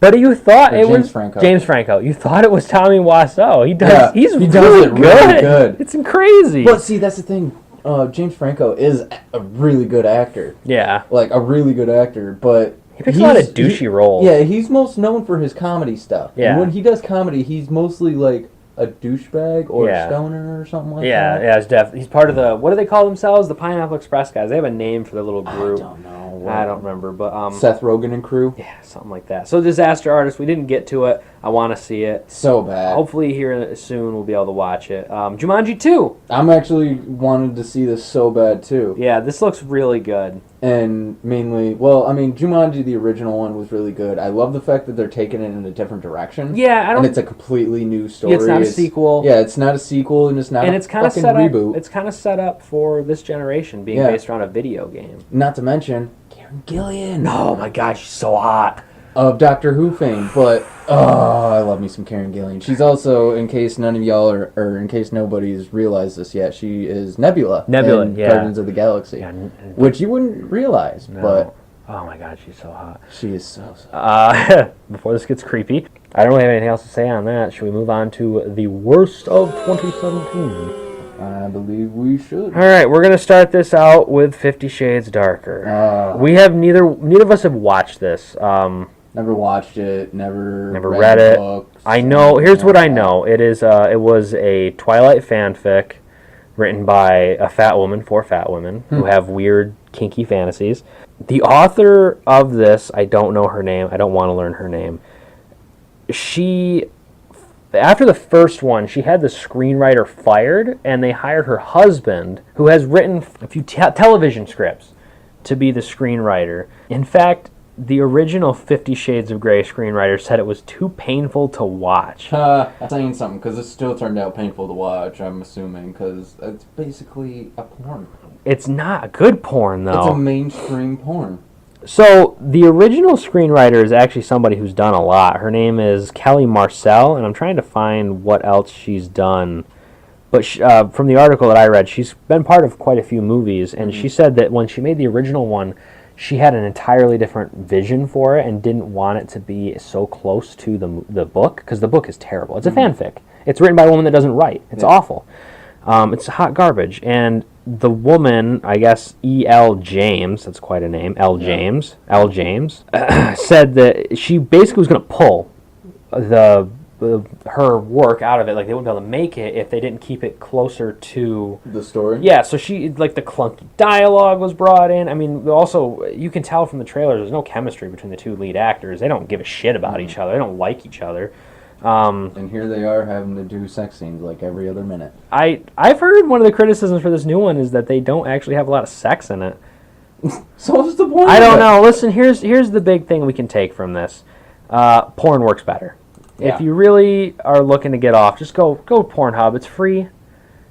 but you thought Or it James was Franco. James Franco. You thought it was Tommy Wiseau. He does. Yeah, He's he does really it really good. It's crazy. But see, that's the thing. James Franco is a really good actor. Yeah, Like, a really good actor, but... he picks a lot of douchey roles. Yeah, he's most known for his comedy stuff. Yeah. And when he does comedy, he's mostly, like, a douchebag or a stoner or something like that. Yeah. He's part of the, what do they call themselves? The Pineapple Express guys. They have a name for their little group. I don't know. I don't remember, but Seth Rogen and crew. yeah, something like that. So Disaster Artist, we didn't get to it. I want to see it. So bad. Hopefully here soon we'll be able to watch it. Jumanji 2. I'm actually wanted to see this so bad too. Yeah, this looks really good. And mainly, well, I mean, Jumanji, the original one, was really good. I love the fact that they're taking it in a different direction. Yeah, And it's a completely new story. It's not a sequel. Yeah, it's not a sequel, and it's not And a it's kind of fucking set reboot. up. It's kind of set up for this generation, being Yeah. based around a video game. Not to mention Karen Gillian. Oh my gosh, she's so hot. Of Doctor Who fame, but I love me some Karen Gillian. She's also, in case none of y'all or in case nobody's realized this yet, she is Nebula. In yeah. Guardians of the Galaxy, Yeah, which you wouldn't realize, no. but Oh my god, she's so hot. she is so. Before this gets creepy, I don't really have anything else to say on that. Should we move on to the worst of 2017? I believe we should. All right, we're gonna start this out with 50 Shades Darker. We have neither of us have watched this. Never watched it. Never read it. Books, I know. Here's what I know. It is. It was a Twilight fanfic written by a fat woman for fat women who have weird, kinky fantasies. The author of this, I don't know her name. I don't want to learn her name. She, after the first one, she had the screenwriter fired, and they hired her husband, who has written a few television scripts, to be the screenwriter. In fact, the original 50 Shades of Grey screenwriter said it was too painful to watch. I'm saying something because it still turned out painful to watch. I'm assuming because it's basically a porn. It's not good porn, though. It's a mainstream porn. So the original screenwriter is actually somebody who's done a lot. Her name is Kelly Marcel, and I'm trying to find what else she's done. But from the article that I read, she's been part of quite a few movies, and she said that when she made the original one, she had an entirely different vision for it and didn't want it to be so close to the book, because the book is terrible. It's a fanfic. It's written by a woman that doesn't write. It's awful. It's hot garbage. And the woman, I guess E.L. James, that's quite a name, L. James, said that she basically was going to pull her work out of it. Like, they wouldn't be able to make it if they didn't keep it closer to The story? Yeah, so she, like, the clunky dialogue was brought in. I mean, also, you can tell from the trailers there's no chemistry between the two lead actors. They don't give a shit about each other. They don't like each other. And here they are having to do sex scenes like every other minute. I've heard one of the criticisms for this new one is that they don't actually have a lot of sex in it. So what's the point? I don't of it? know. Listen, here's the big thing we can take from this. Porn works better. Yeah. If you really are looking to get off, just go Pornhub. It's free.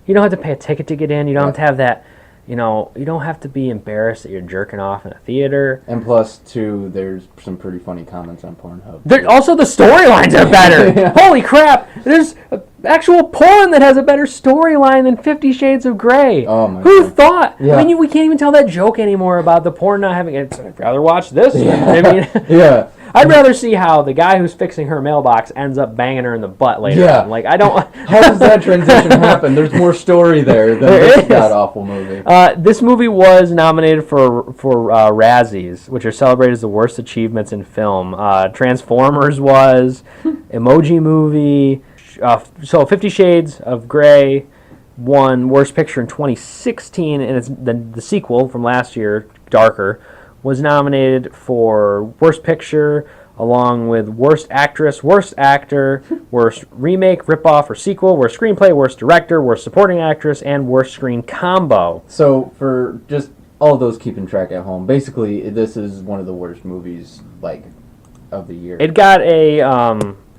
You don't have to pay a ticket to get in. You don't have to have that, you don't have to be embarrassed that you're jerking off in a theater. And plus, too, there's some pretty funny comments on Pornhub. Also, the storylines are better. Yeah. Holy crap! There's actual porn that has a better storyline than 50 Shades of Grey. Oh my Who God. thought? Yeah. I mean, we can't even tell that joke anymore about the porn not having it. I'd rather watch this. Yeah. I mean, Yeah. I'd rather see how the guy who's fixing her mailbox ends up banging her in the butt later. Yeah. On. Like, I don't... How does that transition happen? There's more story there than this god-awful movie. This movie was nominated for Razzies, which are celebrated as the worst achievements in film. Transformers was, Emoji Movie, so 50 Shades of Grey won Worst Picture in 2016, and it's the sequel from last year, Darker, was nominated for Worst Picture, along with Worst Actress, Worst Actor, Worst Remake, Ripoff, or Sequel, Worst Screenplay, Worst Director, Worst Supporting Actress, and Worst Screen Combo. So, for just all those keeping track at home, basically, this is one of the worst movies, like, of the year. It got a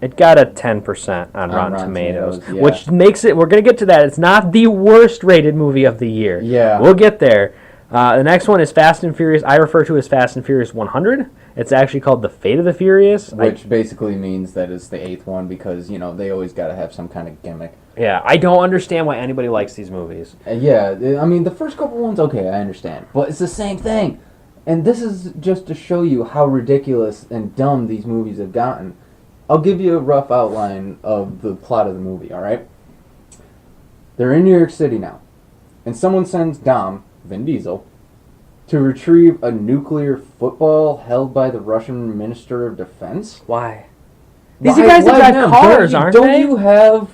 10% on Rotten Tomatoes, yeah. which makes it, we're going to get to that, it's not the worst rated movie of the year. Yeah. We'll get there. The next one is Fast and Furious. I refer to as Fast and Furious 100. It's actually called The Fate of the Furious. Which basically means that it's the 8th one because, you know, they always got to have some kind of gimmick. Yeah, I don't understand why anybody likes these movies. Yeah, I mean, the first couple ones, okay, I understand. But it's the same thing. And this is just to show you how ridiculous and dumb these movies have gotten. I'll give you a rough outline of the plot of the movie, alright? They're in New York City now. And someone sends Dom, Vin Diesel, to retrieve a nuclear football held by the Russian Minister of Defense? Why? These are guys that drive cars, aren't they? Don't you have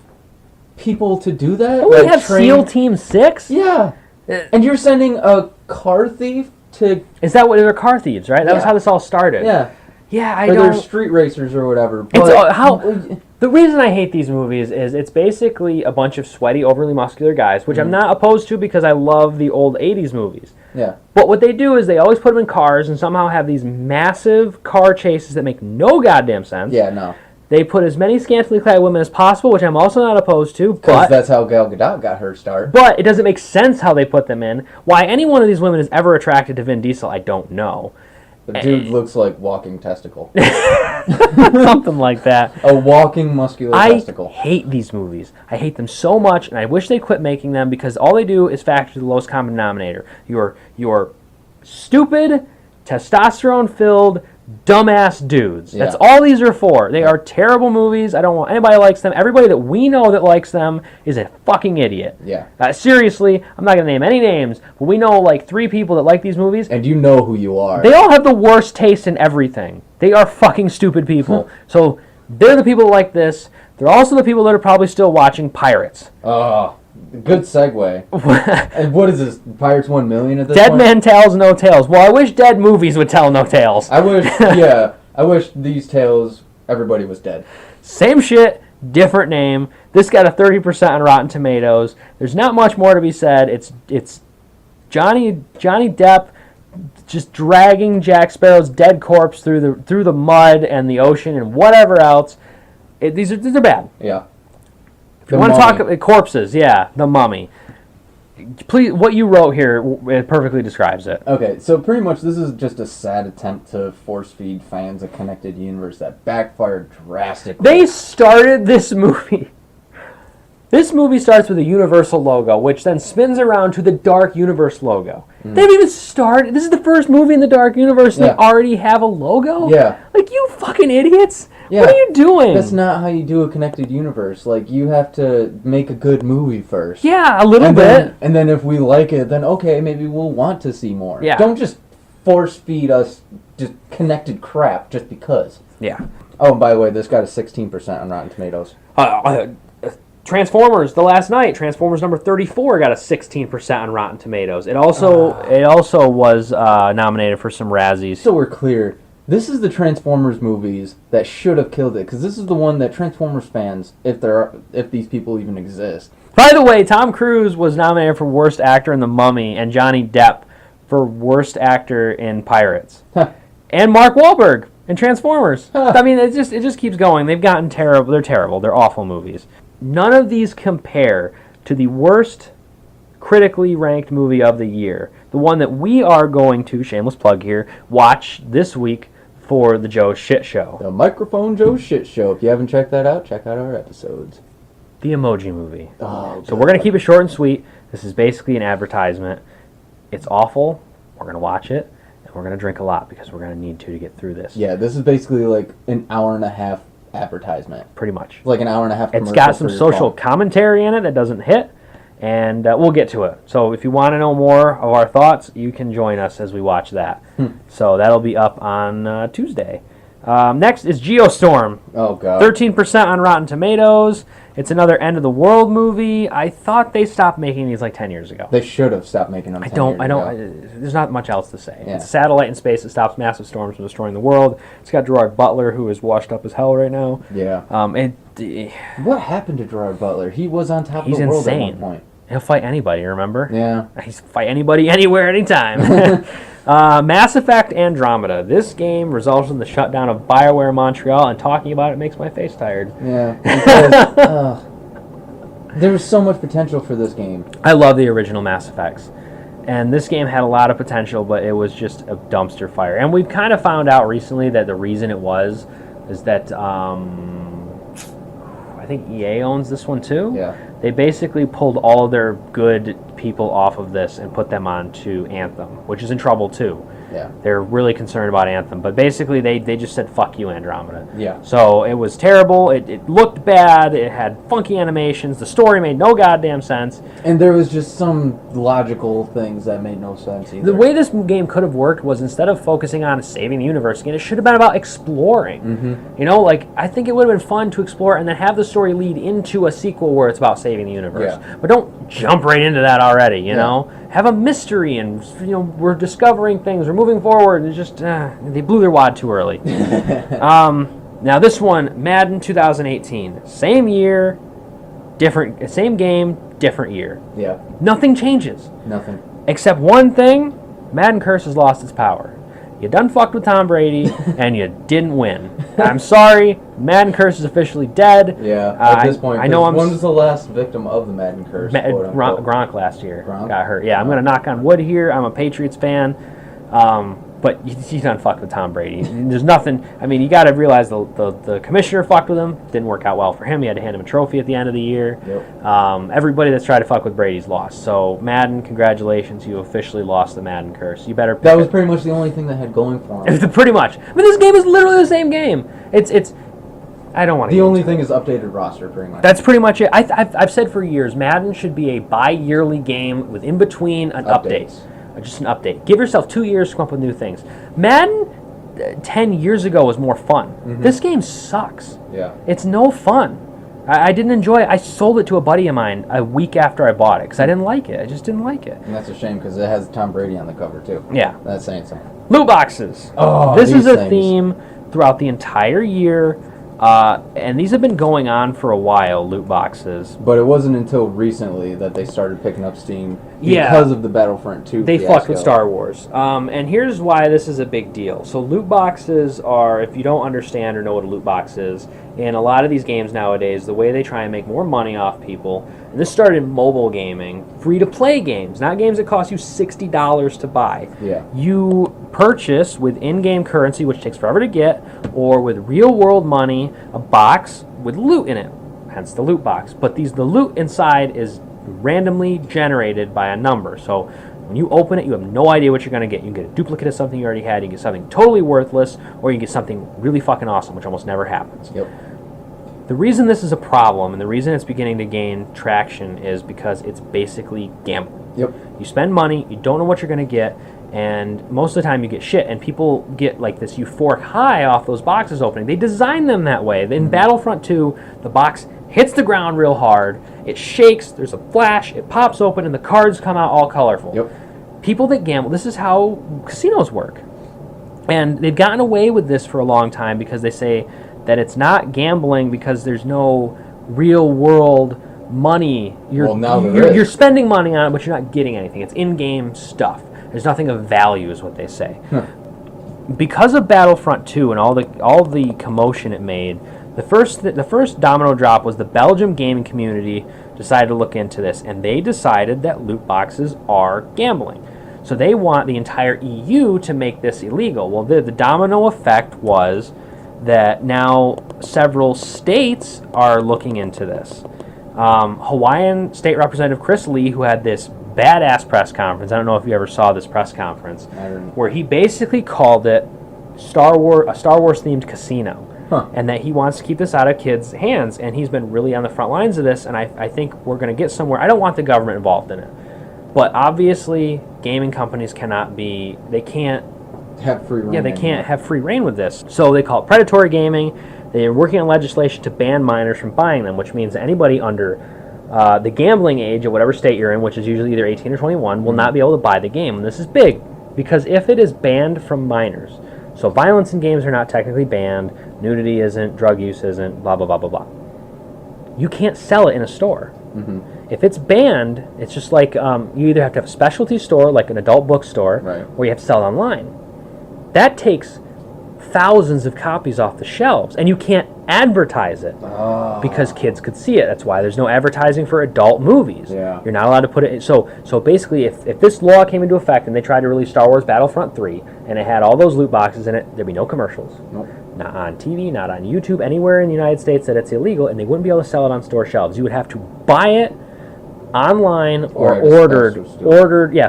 people to do that? Don't we have SEAL Team 6? Yeah. And you're sending a car thief to... Is that what they're car thieves, right? That was how this all started. Yeah. Yeah, I or don't... they're street racers or whatever. But the reason I hate these movies is it's basically a bunch of sweaty, overly muscular guys, which I'm not opposed to because I love the old 80s movies. Yeah. But what they do is they always put them in cars and somehow have these massive car chases that make no goddamn sense. Yeah, no. They put as many scantily clad women as possible, which I'm also not opposed to. Because that's how Gal Gadot got her start. But it doesn't make sense how they put them in. Why any one of these women is ever attracted to Vin Diesel, I don't know. The dude looks like walking testicle. Something like that. A walking muscular testicle. I hate these movies. I hate them so much, and I wish they quit making them because all they do is factor the lowest common denominator. You're stupid, testosterone-filled, dumbass dudes. Yeah. That's all these are for. They are terrible movies. I don't want anybody that likes them. Everybody that we know that likes them is a fucking idiot. Yeah. Seriously, I'm not going to name any names, but we know like 3 people that like these movies. And you know who you are. They all have the worst taste in everything. They are fucking stupid people. So they're the people that like this. They're also the people that are probably still watching Pirates. Oh, good segue. And what is this? Pirates 1 million at this Dead point? Man Tells No Tales. Well, I wish dead movies would tell no tales. I wish, yeah. I wish these tales, everybody was dead. Same shit, different name. This got a 30% on Rotten Tomatoes. There's not much more to be said. It's Johnny Depp just dragging Jack Sparrow's dead corpse through the mud and the ocean and whatever else. These are bad. Yeah. If you want to talk about corpses, yeah, The Mummy. Please, what you wrote here it perfectly describes it. Okay, so pretty much this is just a sad attempt to force feed fans a connected universe that backfired drastically. They started this movie. This movie starts with a Universal logo, which then spins around to the Dark Universe logo. They haven't even started. This is the first movie in the Dark Universe, and they already have a logo? Yeah. Like, you fucking idiots. Yeah. What are you doing? That's not how you do a connected universe. Like, you have to make a good movie first. Yeah, a little bit. And then if we like it, then okay, maybe we'll want to see more. Yeah. Don't just force feed us just connected crap just because. Yeah. Oh, and by the way, this got a 16% on Rotten Tomatoes. Transformers: The Last Night, Transformers number 34 got a 16% on Rotten Tomatoes. It also was nominated for some Razzies. So we're clear. This is the Transformers movies that should have killed it, because this is the one that Transformers fans, if these people even exist. By the way, Tom Cruise was nominated for Worst Actor in The Mummy, and Johnny Depp for Worst Actor in Pirates, and Mark Wahlberg in Transformers. I mean, it just keeps going. They've gotten terrible. They're terrible. They're awful movies. None of these compare to the worst critically ranked movie of the year, the one that we are going to, shameless plug here, watch this week for the Joe Shit Show. The Microphone Joe Shit Show. If you haven't checked that out, check out our episodes. The Emoji Movie. Oh, so we're going to keep it short and sweet. This is basically an advertisement. It's awful. We're going to watch it. And we're going to drink a lot because we're going to need to get through this. Yeah, this is basically like an hour and a half advertisement. Pretty much. Like an hour and a half commercial. It's got some for your social phone. commentary in it that doesn't hit, and we'll get to it. So if you want to know more of our thoughts, you can join us as we watch that. So that'll be up on Tuesday. Next is Geostorm. Oh, God. 13% on Rotten Tomatoes. It's another end of the world movie. I thought they stopped making these like 10 years ago. They should have stopped making them 10 years ago. There's not much else to say. Yeah. It's a satellite in space that stops massive storms from destroying the world. It's got Gerard Butler, who is washed up as hell right now. Yeah. What happened to Gerard Butler? He was on top of the world insane. at one point. He'll fight anybody, remember? Yeah. He's fight anybody, anywhere, anytime. Mass Effect Andromeda. This game results in the shutdown of BioWare Montreal, and talking about it makes my face tired. Yeah. Because, there was so much potential for this game. I love the original Mass Effects. And this game had a lot of potential, but it was just a dumpster fire. And we've kind of found out recently that the reason it was is that I think EA owns this one too. Yeah. They basically pulled all of their good people off of this and put them onto Anthem, which is in trouble too. Yeah. They're really concerned about Anthem, but basically they just said, fuck you, Andromeda. Yeah. So it was terrible, it looked bad, it had funky animations, the story made no goddamn sense. And there was just some logical things that made no sense either. The way this game could have worked was instead of focusing on saving the universe again, it should have been about exploring. Mm-hmm. You know, like, I think it would have been fun to explore and then have the story lead into a sequel where it's about saving the universe. Yeah. But don't jump right into that already, you know? Have a mystery and, you know, we're discovering things, we're moving forward, and just, they blew their wad too early. Now this one, Madden 2018. Same year, same game, different year. Yeah. Nothing changes. Nothing. Except one thing, Madden Curse has lost its power. You done fucked with Tom Brady, and you didn't win. I'm sorry, Madden Curse is officially dead. Yeah, at this point. I know I'm... When was the last victim of the Madden Curse? Gronk last year got hurt. Yeah, I'm going to knock on wood here. I'm a Patriots fan. But you done fucked with Tom Brady. There's nothing... I mean, you got to realize the commissioner fucked with him. Didn't work out well for him. He had to hand him a trophy at the end of the year. Yep. Everybody that's tried to fuck with Brady's lost. So, Madden, congratulations. You officially lost the Madden Curse. You better... That was pretty much the only thing that had going for him. Pretty much. I mean, this game is literally the same game. It's... I don't want to... The only thing is updated roster, pretty much. That's pretty much it. I've said for years, Madden should be a bi-yearly game with in between an update. Just an update. Give yourself 2 years to come up with new things. Madden 10 years ago was more fun. Mm-hmm. This game sucks. Yeah. It's no fun. I didn't enjoy it. I sold it to a buddy of mine a week after I bought it because I didn't like it. I just didn't like it. And that's a shame because it has Tom Brady on the cover too. Yeah. That's saying something. Loot boxes. Oh, this is a things. theme throughout the entire year. And these have been going on for a while, loot boxes. But it wasn't until recently that they started picking up steam Yeah. because of the Battlefront 2 They fiasco. fucked with Star Wars. And here's why this is a big deal. So loot boxes are, if you don't understand or know what a loot box is, in a lot of these games nowadays, the way they try and make more money off people, and this started in mobile gaming, free-to-play games, not games that cost you $60 to buy. Yeah. You purchase with in-game currency, which takes forever to get, or with real-world money, a box with loot in it, hence the loot box. But the loot inside is randomly generated by a number. So when you open it, you have no idea what you're going to get. You can get a duplicate of something you already had, you can get something totally worthless, or you can get something really fucking awesome, which almost never happens. Yep. The reason this is a problem, and the reason it's beginning to gain traction, is because it's basically gambling. Yep. You spend money, you don't know what you're going to get, and most of the time you get shit, and people get like this euphoric high off those boxes opening. They design them that way. In Battlefront 2, the box hits the ground real hard, it shakes, there's a flash, it pops open, and the cards come out all colorful. Yep. People that gamble, this is how casinos work. And they've gotten away with this for a long time because they say that it's not gambling because there's no real world money. You're spending money on it, but you're not getting anything. It's in-game stuff. There's nothing of value, is what they say. Because of Battlefront 2 and all the commotion it made, the first domino drop was the Belgium gaming community decided to look into this, and they decided that loot boxes are gambling. So they want the entire EU to make this illegal. Well, the domino effect was that now several states are looking into this. Hawaiian State Representative Chris Lee, who had this badass press conference. I don't know if you ever saw this press conference, where he basically called it a Star Wars themed casino. And that he wants to keep this out of kids' hands, and he's been really on the front lines of this, and I think we're going to get somewhere. I don't want the government involved in it, but obviously gaming companies they can't have free reign. Yeah, they can't have free reign with this. So they call it predatory gaming. They're working on legislation to ban minors from buying them, which means that anybody under the gambling age of whatever state you're in, which is usually either 18 or 21, will not be able to buy the game. And this is big, because if it is banned from minors, so violence in games are not technically banned, nudity isn't, drug use isn't, blah, blah, blah, blah, blah. You can't sell it in a store. If it's banned, it's just like you either have to have a specialty store, like an adult bookstore, or you have to sell it online. That takes thousands of copies off the shelves, and you can't advertise it because kids could see it. That's why there's no advertising for adult movies. You're not allowed to put it in. So basically, if this law came into effect and they tried to release Star Wars Battlefront 3 and it had all those loot boxes in it, there'd be no commercials. Not on TV, not on YouTube, anywhere in the United States that it's illegal, and they wouldn't be able to sell it on store shelves. You would have to buy it online or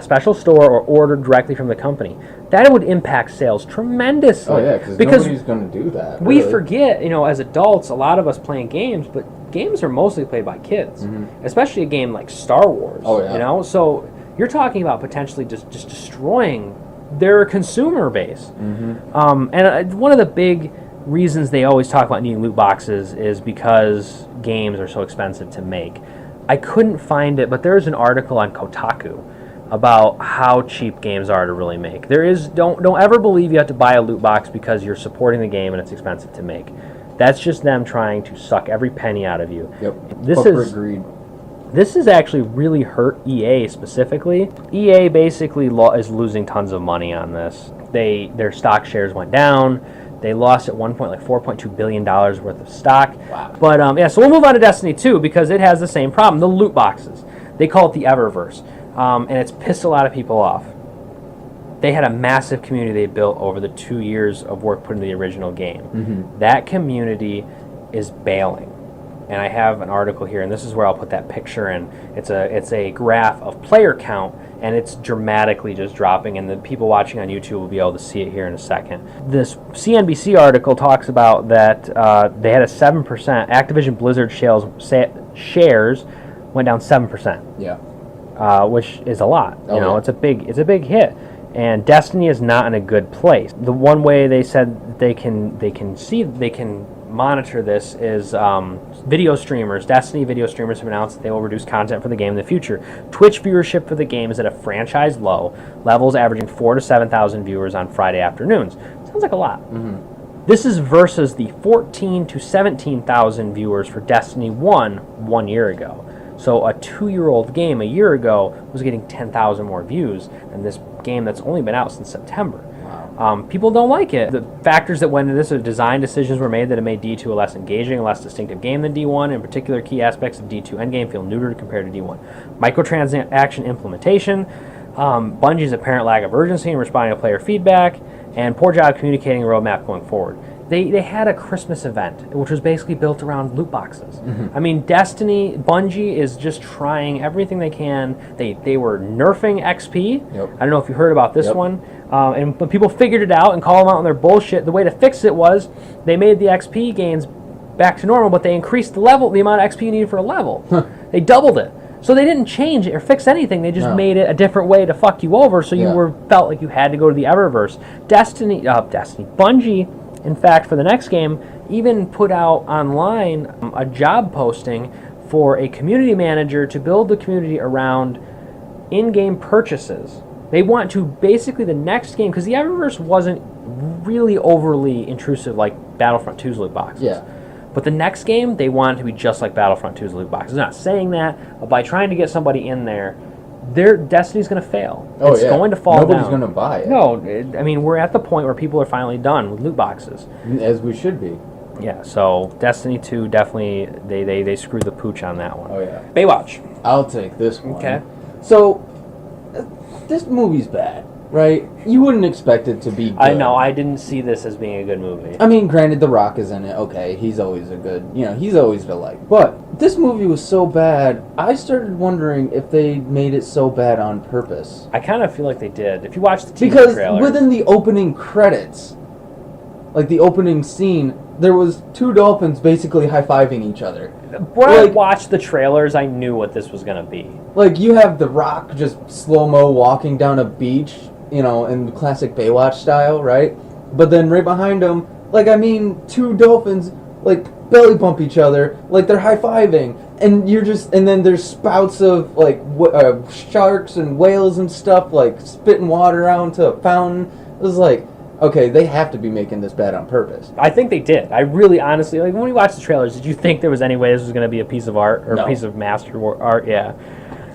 special store or ordered directly from the company. That would impact sales tremendously. Oh yeah, because nobody's going to do that. We forget, as adults, a lot of us playing games, but games are mostly played by kids, especially a game like Star Wars. So you're talking about potentially just destroying their consumer base. And one of the big reasons they always talk about needing loot boxes is because games are so expensive to make. I couldn't find it, but there's an article on Kotaku about how cheap games are to really make. Don't ever believe you have to buy a loot box because you're supporting the game and it's expensive to make. That's just them trying to suck every penny out of you. Corporate greed. This has actually really hurt EA specifically. EA basically is losing tons of money on this. Their stock shares went down. They lost at one point like $4.2 billion worth of stock. Wow. But so we'll move on to Destiny 2 because it has the same problem, the loot boxes. They call it the Eververse, and it's pissed a lot of people off. They had a massive community they built over the 2 years of work put into the original game. That community is bailing. And I have an article here, and this is where I'll put that picture in. It's a graph of player count, and it's dramatically just dropping, and the people watching on YouTube will be able to see it here in a second. This CNBC article talks about that they had a 7%, Activision Blizzard shares went down 7%. Which is a lot. It's a big hit. And Destiny is not in a good place. The one way they said they can monitor this is video streamers. Destiny video streamers have announced that they will reduce content for the game in the future. Twitch viewership for the game is at a franchise low, levels averaging 4,000 to 7,000 viewers on Friday afternoons. Sounds like a lot. This is versus the 14,000 to 17,000 viewers for Destiny 1 year ago. So a 2-year-old game a year ago was getting 10,000 more views than this game that's only been out since September. People don't like it. The factors that went into this are design decisions were made that have made D2 a less engaging and less distinctive game than D1. In particular, key aspects of D2 endgame feel neutered compared to D1. Microtransaction implementation, Bungie's apparent lack of urgency in responding to player feedback, and poor job communicating a roadmap going forward. They had a Christmas event, which was basically built around loot boxes. I mean, Bungie is just trying everything they can. They were nerfing XP. I don't know if you heard about this one. And when people figured it out and called them out on their bullshit, the way to fix it was they made the XP gains back to normal, but they increased the amount of XP you needed for a level. They doubled it. So they didn't change it or fix anything. They just made it a different way to fuck you over, so you felt like you had to go to the Eververse. Bungie, in fact, for the next game, even put out online a job posting for a community manager to build the community around in-game purchases. They want to basically the next game, because the Eververse wasn't really overly intrusive like Battlefront 2's loot boxes. But the next game, they want it to be just like Battlefront 2's loot boxes. They're not saying that, but by trying to get somebody in there, their Destiny's going to fail. It's going to fall down. Nobody's going to buy it. No, I mean, we're at the point where people are finally done with loot boxes. As we should be. Yeah, so Destiny 2 definitely, they screwed the pooch on that one. Oh, yeah. Baywatch. I'll take this one. Okay. So, this movie's bad. right? You wouldn't expect it to be good. I know, I didn't see this as being a good movie. I mean, granted, The Rock is in it. Okay, he's always a good, he's always the like. But this movie was so bad, I started wondering if they made it so bad on purpose. I kind of feel like they did. If you watch the TV because trailer, within the opening credits, like the opening scene, there was two dolphins basically high-fiving each other. When I watched the trailers, I knew what this was going to be. Like, you have The Rock just slow-mo walking down a beach, in the classic Baywatch style, right? But then right behind him, two dolphins, belly bump each other, like they're high-fiving. And then there's spouts of, sharks and whales and stuff, spitting water out into a fountain. It was like, okay, they have to be making this bad on purpose. I think they did. I really, honestly, when we watched the trailers, did you think there was any way this was going to be a piece of art or No. a piece of art? Yeah.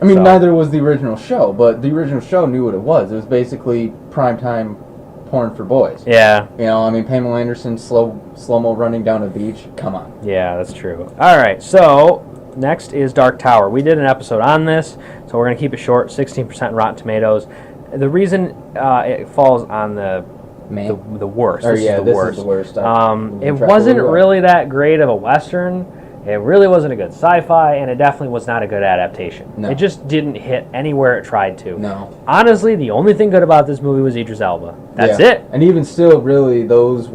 I mean, neither was the original show, but the original show knew what it was. It was basically primetime porn for boys. Yeah. Pamela Anderson slow-mo running down a beach. Come on. Yeah, that's true. All right, so next is Dark Tower. We did an episode on this, so we're going to keep it short, 16% Rotten Tomatoes. The reason it falls on the worst. This is the worst. Is the worst. It wasn't really that great of a Western. It really wasn't a good sci-fi, and it definitely was not a good adaptation. No. It just didn't hit anywhere it tried to. No. Honestly, the only thing good about this movie was Idris Elba. That's it. And even still, really, Idris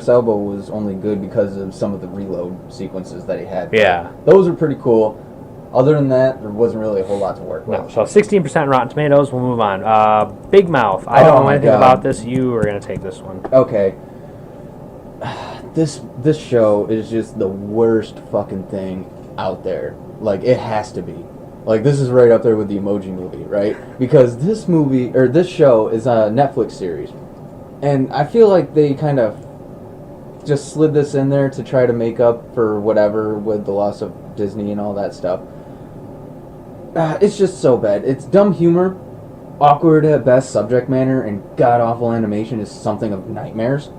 Elba was only good because of some of the reload sequences that he had. Yeah. Those were pretty cool. Other than that, there wasn't really a whole lot to work with. No, so 16% Rotten Tomatoes. We'll move on. Big Mouth. I don't know anything about this. You are going to take this one. Okay. This show is just the worst fucking thing out there. It has to be. This is right up there with the Emoji Movie, right? Because this show is a Netflix series. And I feel like they kind of just slid this in there to try to make up for whatever with the loss of Disney and all that stuff. It's just so bad. It's dumb humor, awkward at best subject matter, and god-awful animation is something of nightmares.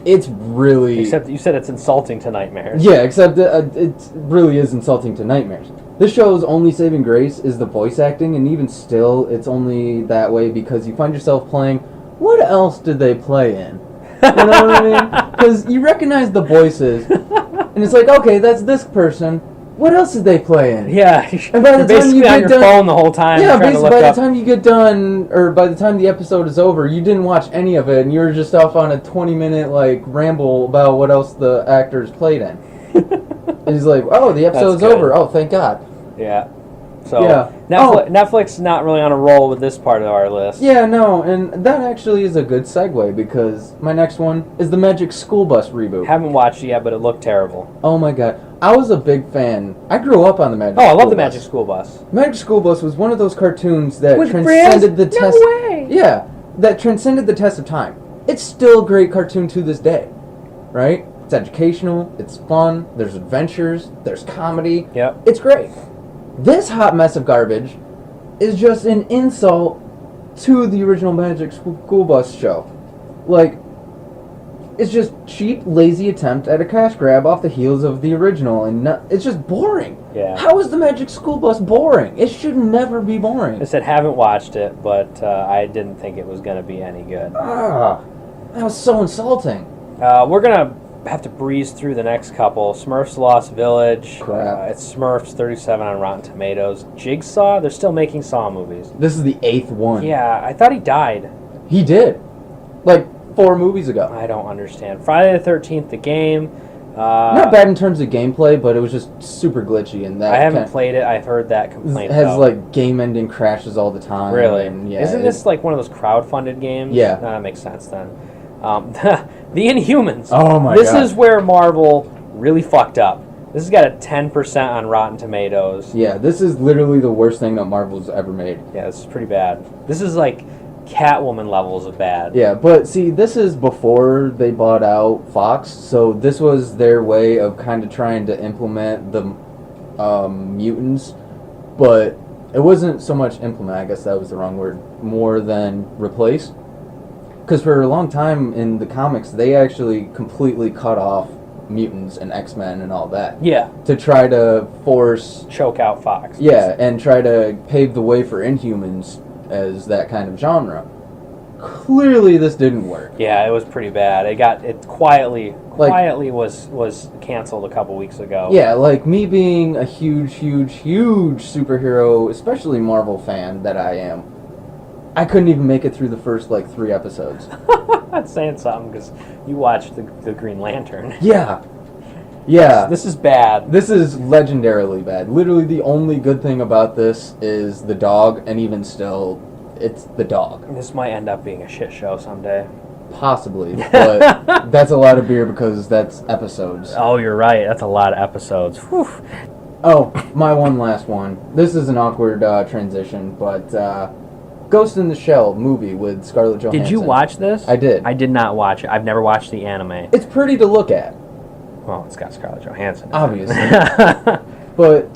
It's really... Except you said it's insulting to nightmares. Yeah, except it really is insulting to nightmares. This show's only saving grace is the voice acting, and even still, it's only that way because you find yourself playing, what else did they play in? You know what I mean? Because you recognize the voices, and it's like, okay, that's this person. What else did they play in? Yeah, and by the time you on get your phone the whole time. Yeah, basically by the time you get done, or by the time the episode is over, you didn't watch any of it, and you were just off on a 20-minute ramble about what else the actors played in. And he's like, "Oh, the episode's over. Oh, thank God." Yeah. So Netflix not really on a roll with this part of our list. Yeah, no, and that actually is a good segue because my next one is the Magic School Bus reboot. Haven't watched it yet, but it looked terrible. Oh my God. I was a big fan. I grew up on the Magic School Bus. Bus. I love the Magic School Bus. Magic School Bus was one of those cartoons that with transcended the test. No way! Yeah, that transcended the test of time. It's still a great cartoon to this day, right? It's educational, it's fun, there's adventures, there's comedy. Yep. It's great. This hot mess of garbage is just an insult to the original Magic School Bus show. It's just cheap, lazy attempt at a cash grab off the heels of the original, and it's just boring. Yeah. How is the Magic School Bus boring? It should never be boring. I said haven't watched it, but I didn't think it was going to be any good. That was so insulting. We're going to have to breeze through the next couple. Smurfs Lost Village. Crap. It's Smurfs, 37 on Rotten Tomatoes. Jigsaw, they're still making Saw movies. This is the 8th one. Yeah, I thought he died. He did. 4 movies ago. I don't understand. Friday the 13th, the game. Not bad in terms of gameplay, but it was just super glitchy. And that I haven't played it. I've heard that complaint. It has game-ending crashes all the time. Really? And, yeah, isn't this one of those crowd-funded games? Yeah. No, that makes sense then. The Inhumans. Oh my God. This is where Marvel really fucked up. This has got a 10% on Rotten Tomatoes. Yeah, this is literally the worst thing that Marvel's ever made. Yeah, this is pretty bad. This is Catwoman levels of bad. Yeah, but see, this is before they bought out Fox, so this was their way of kind of trying to implement the mutants, but it wasn't so much implement, I guess that was the wrong word, more than replace. Because for a long time in the comics, they actually completely cut off mutants and X-Men and all that. Yeah. To try to force... Choke out Fox. Yeah, and try to pave the way for Inhumans as that kind of genre. Clearly, this didn't work. Yeah, it was pretty bad. It quietly was canceled a couple weeks ago. Yeah, like me being a huge superhero, especially Marvel fan that I am, I couldn't even make it through the first, like, 3 episodes. That's saying something, because you watched the Green Lantern. Yeah. Yeah. This is bad. This is legendarily bad. Literally, the only good thing about this is the dog, and even still, it's the dog. This might end up being a shit show someday. Possibly, but that's a lot of beer because that's episodes. Oh, you're right. That's a lot of episodes. Whew. Oh, my one last one. This is an awkward transition, but Ghost in the Shell movie with Scarlett Johansson. Did you watch this? I did. I did not watch it. I've never watched the anime. It's pretty to look at. Well, it's got Scarlett Johansson. Obviously. But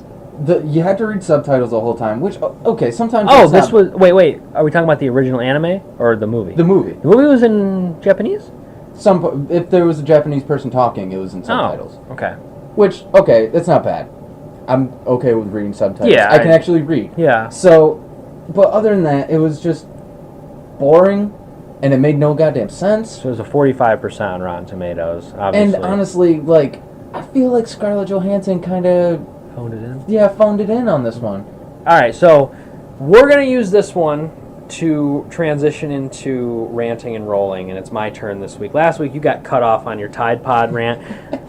you had to read subtitles the whole time, which, okay, sometimes... Oh, this was... Wait. Are we talking about the original anime or the movie? The movie. The movie was in Japanese? If there was a Japanese person talking, it was in subtitles. Oh, okay. Which, okay, that's not bad. I'm okay with reading subtitles. Yeah. I can actually read. Yeah. So, but other than that, it was just boring, and it made no goddamn sense. So it was a 45% on Rotten Tomatoes, obviously. And honestly, like, I feel like Scarlett Johansson kind of... Phoned it in? Yeah, phoned it in on this one. All right, so we're going to use this one to transition into ranting and rolling, and it's my turn this week. Last week, you got cut off on your Tide Pod rant.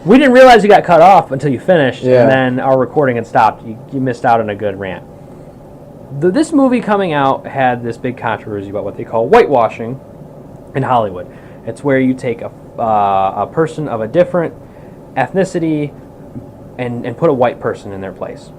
We didn't realize you got cut off until you finished, and then our recording had stopped. You missed out on a good rant. This movie coming out had this big controversy about what they call whitewashing in Hollywood. It's where you take a person of a different ethnicity and put a white person in their place.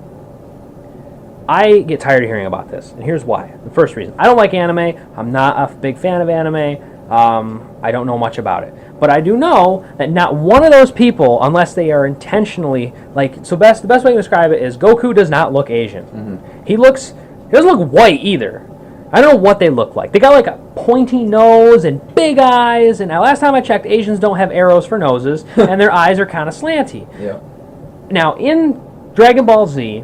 I get tired of hearing about this, and here's why. The first reason, I don't like anime. I'm not a big fan of anime. I don't know much about it. But I do know that not one of those people, unless they are intentionally, the best way to describe it is Goku does not look Asian. Mm-hmm. He doesn't look white either. I don't know what they look like. They got like a pointy nose and big eyes, and last time I checked, Asians don't have arrows for noses, and their eyes are kind of slanty. Yeah. Now, in Dragon Ball Z,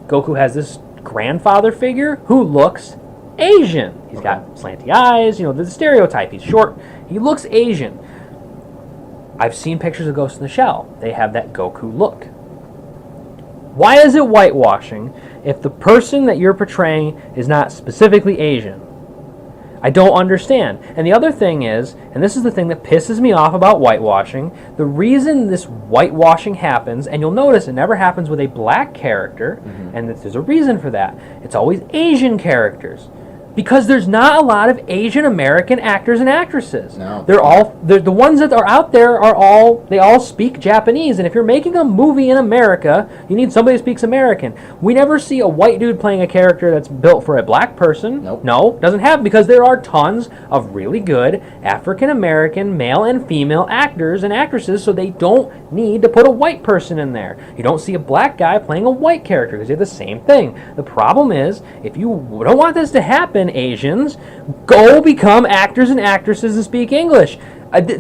Goku has this grandfather figure who looks Asian. He's got slanty eyes, the stereotype. He's short. He looks Asian. I've seen pictures of Ghost in the Shell. They have that Goku look. Why is it whitewashing if the person that you're portraying is not specifically Asian? I don't understand. And the other thing is, and this is the thing that pisses me off about whitewashing, the reason this whitewashing happens, and you'll notice it never happens with a black character, and there's a reason for that. It's always Asian characters. Because there's not a lot of Asian American actors and actresses. No. The ones that are out there they all speak Japanese, and if you're making a movie in America, you need somebody who speaks American. We never see a white dude playing a character that's built for a black person. Nope. No, doesn't happen, because there are tons of really good African American male and female actors and actresses, so they don't need to put a white person in there. You don't see a black guy playing a white character because they're the same thing. The problem is, if you don't want this to happen, Asians, go become actors and actresses and speak English.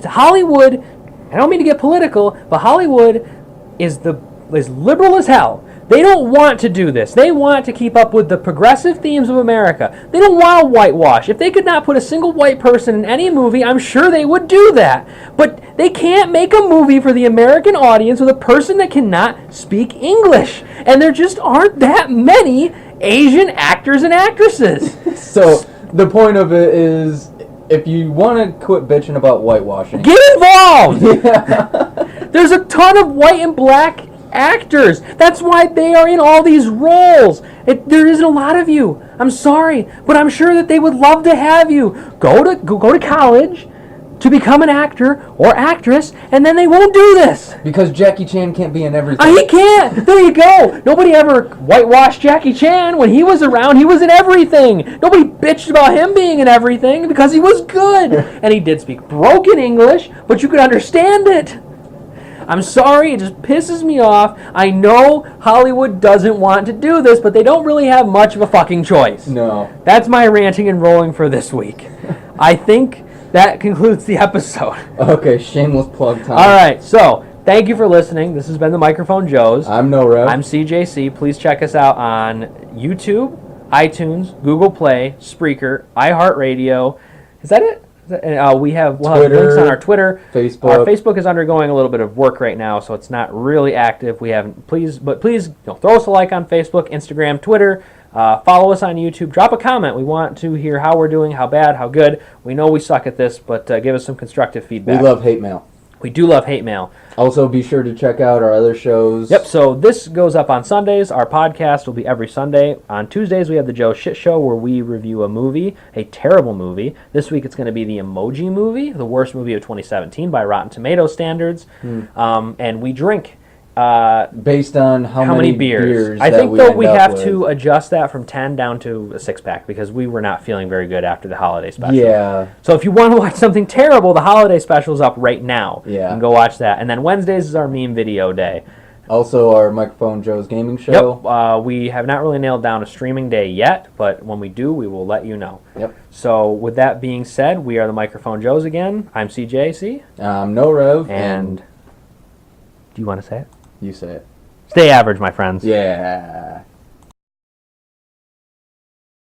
Hollywood, I don't mean to get political, but Hollywood is liberal as hell. They don't want to do this. They want to keep up with the progressive themes of America. They don't want to whitewash. If they could not put a single white person in any movie, I'm sure they would do that. But they can't make a movie for the American audience with a person that cannot speak English. And there just aren't that many Asian actors and actresses. So the point of it is, if you want to quit bitching about whitewashing, get involved! Yeah. There's a ton of white and black actors. That's why they are in all these roles. There isn't a lot of you. I'm sorry, but I'm sure that they would love to have you. Go to college to become an actor or actress, and then they won't do this. Because Jackie Chan can't be in everything. He can't. There you go. Nobody ever whitewashed Jackie Chan. When he was around, he was in everything. Nobody bitched about him being in everything because he was good. And he did speak broken English, but you could understand it. I'm sorry, it just pisses me off. I know Hollywood doesn't want to do this, but they don't really have much of a fucking choice. No. That's my ranting and rolling for this week. I think that concludes the episode. Okay, shameless plug time. All right, so thank you for listening. This has been the Microphone Joes. I'm No Rev. I'm CJC. Please check us out on YouTube, iTunes, Google Play, Spreaker, iHeartRadio. Is that it? We'll have Twitter, links on our Twitter. Facebook. Our Facebook is undergoing a little bit of work right now, so it's not really active. We haven't. Please throw us a like on Facebook, Instagram, Twitter. Follow us on YouTube. Drop a comment. We want to hear how we're doing, how bad, how good. We know we suck at this, but give us some constructive feedback. We love hate mail. We do love hate mail. Also, be sure to check out our other shows. Yep, so this goes up on Sundays. Our podcast will be every Sunday. On Tuesdays, we have the Joe Shit Show, where we review a movie, a terrible movie. This week, it's going to be the Emoji Movie, the worst movie of 2017 by Rotten Tomato standards. And we drink. Based on how many beers I think, we though, end we up have with. to adjust that from 10 down to a 6-pack because we were not feeling very good after the holiday special. Yeah. So if you want to watch something terrible, the holiday special is up right now. Yeah. You can go watch that. And then Wednesdays is our meme video day. Also, our Microphone Joe's Gaming Show. Yep. We have not really nailed down a streaming day yet, but when we do, we will let you know. Yep. So with that being said, we are the Microphone Joes again. I'm CJC. No Rev. And do you want to say it? You say it. Stay average, my friends. Yeah.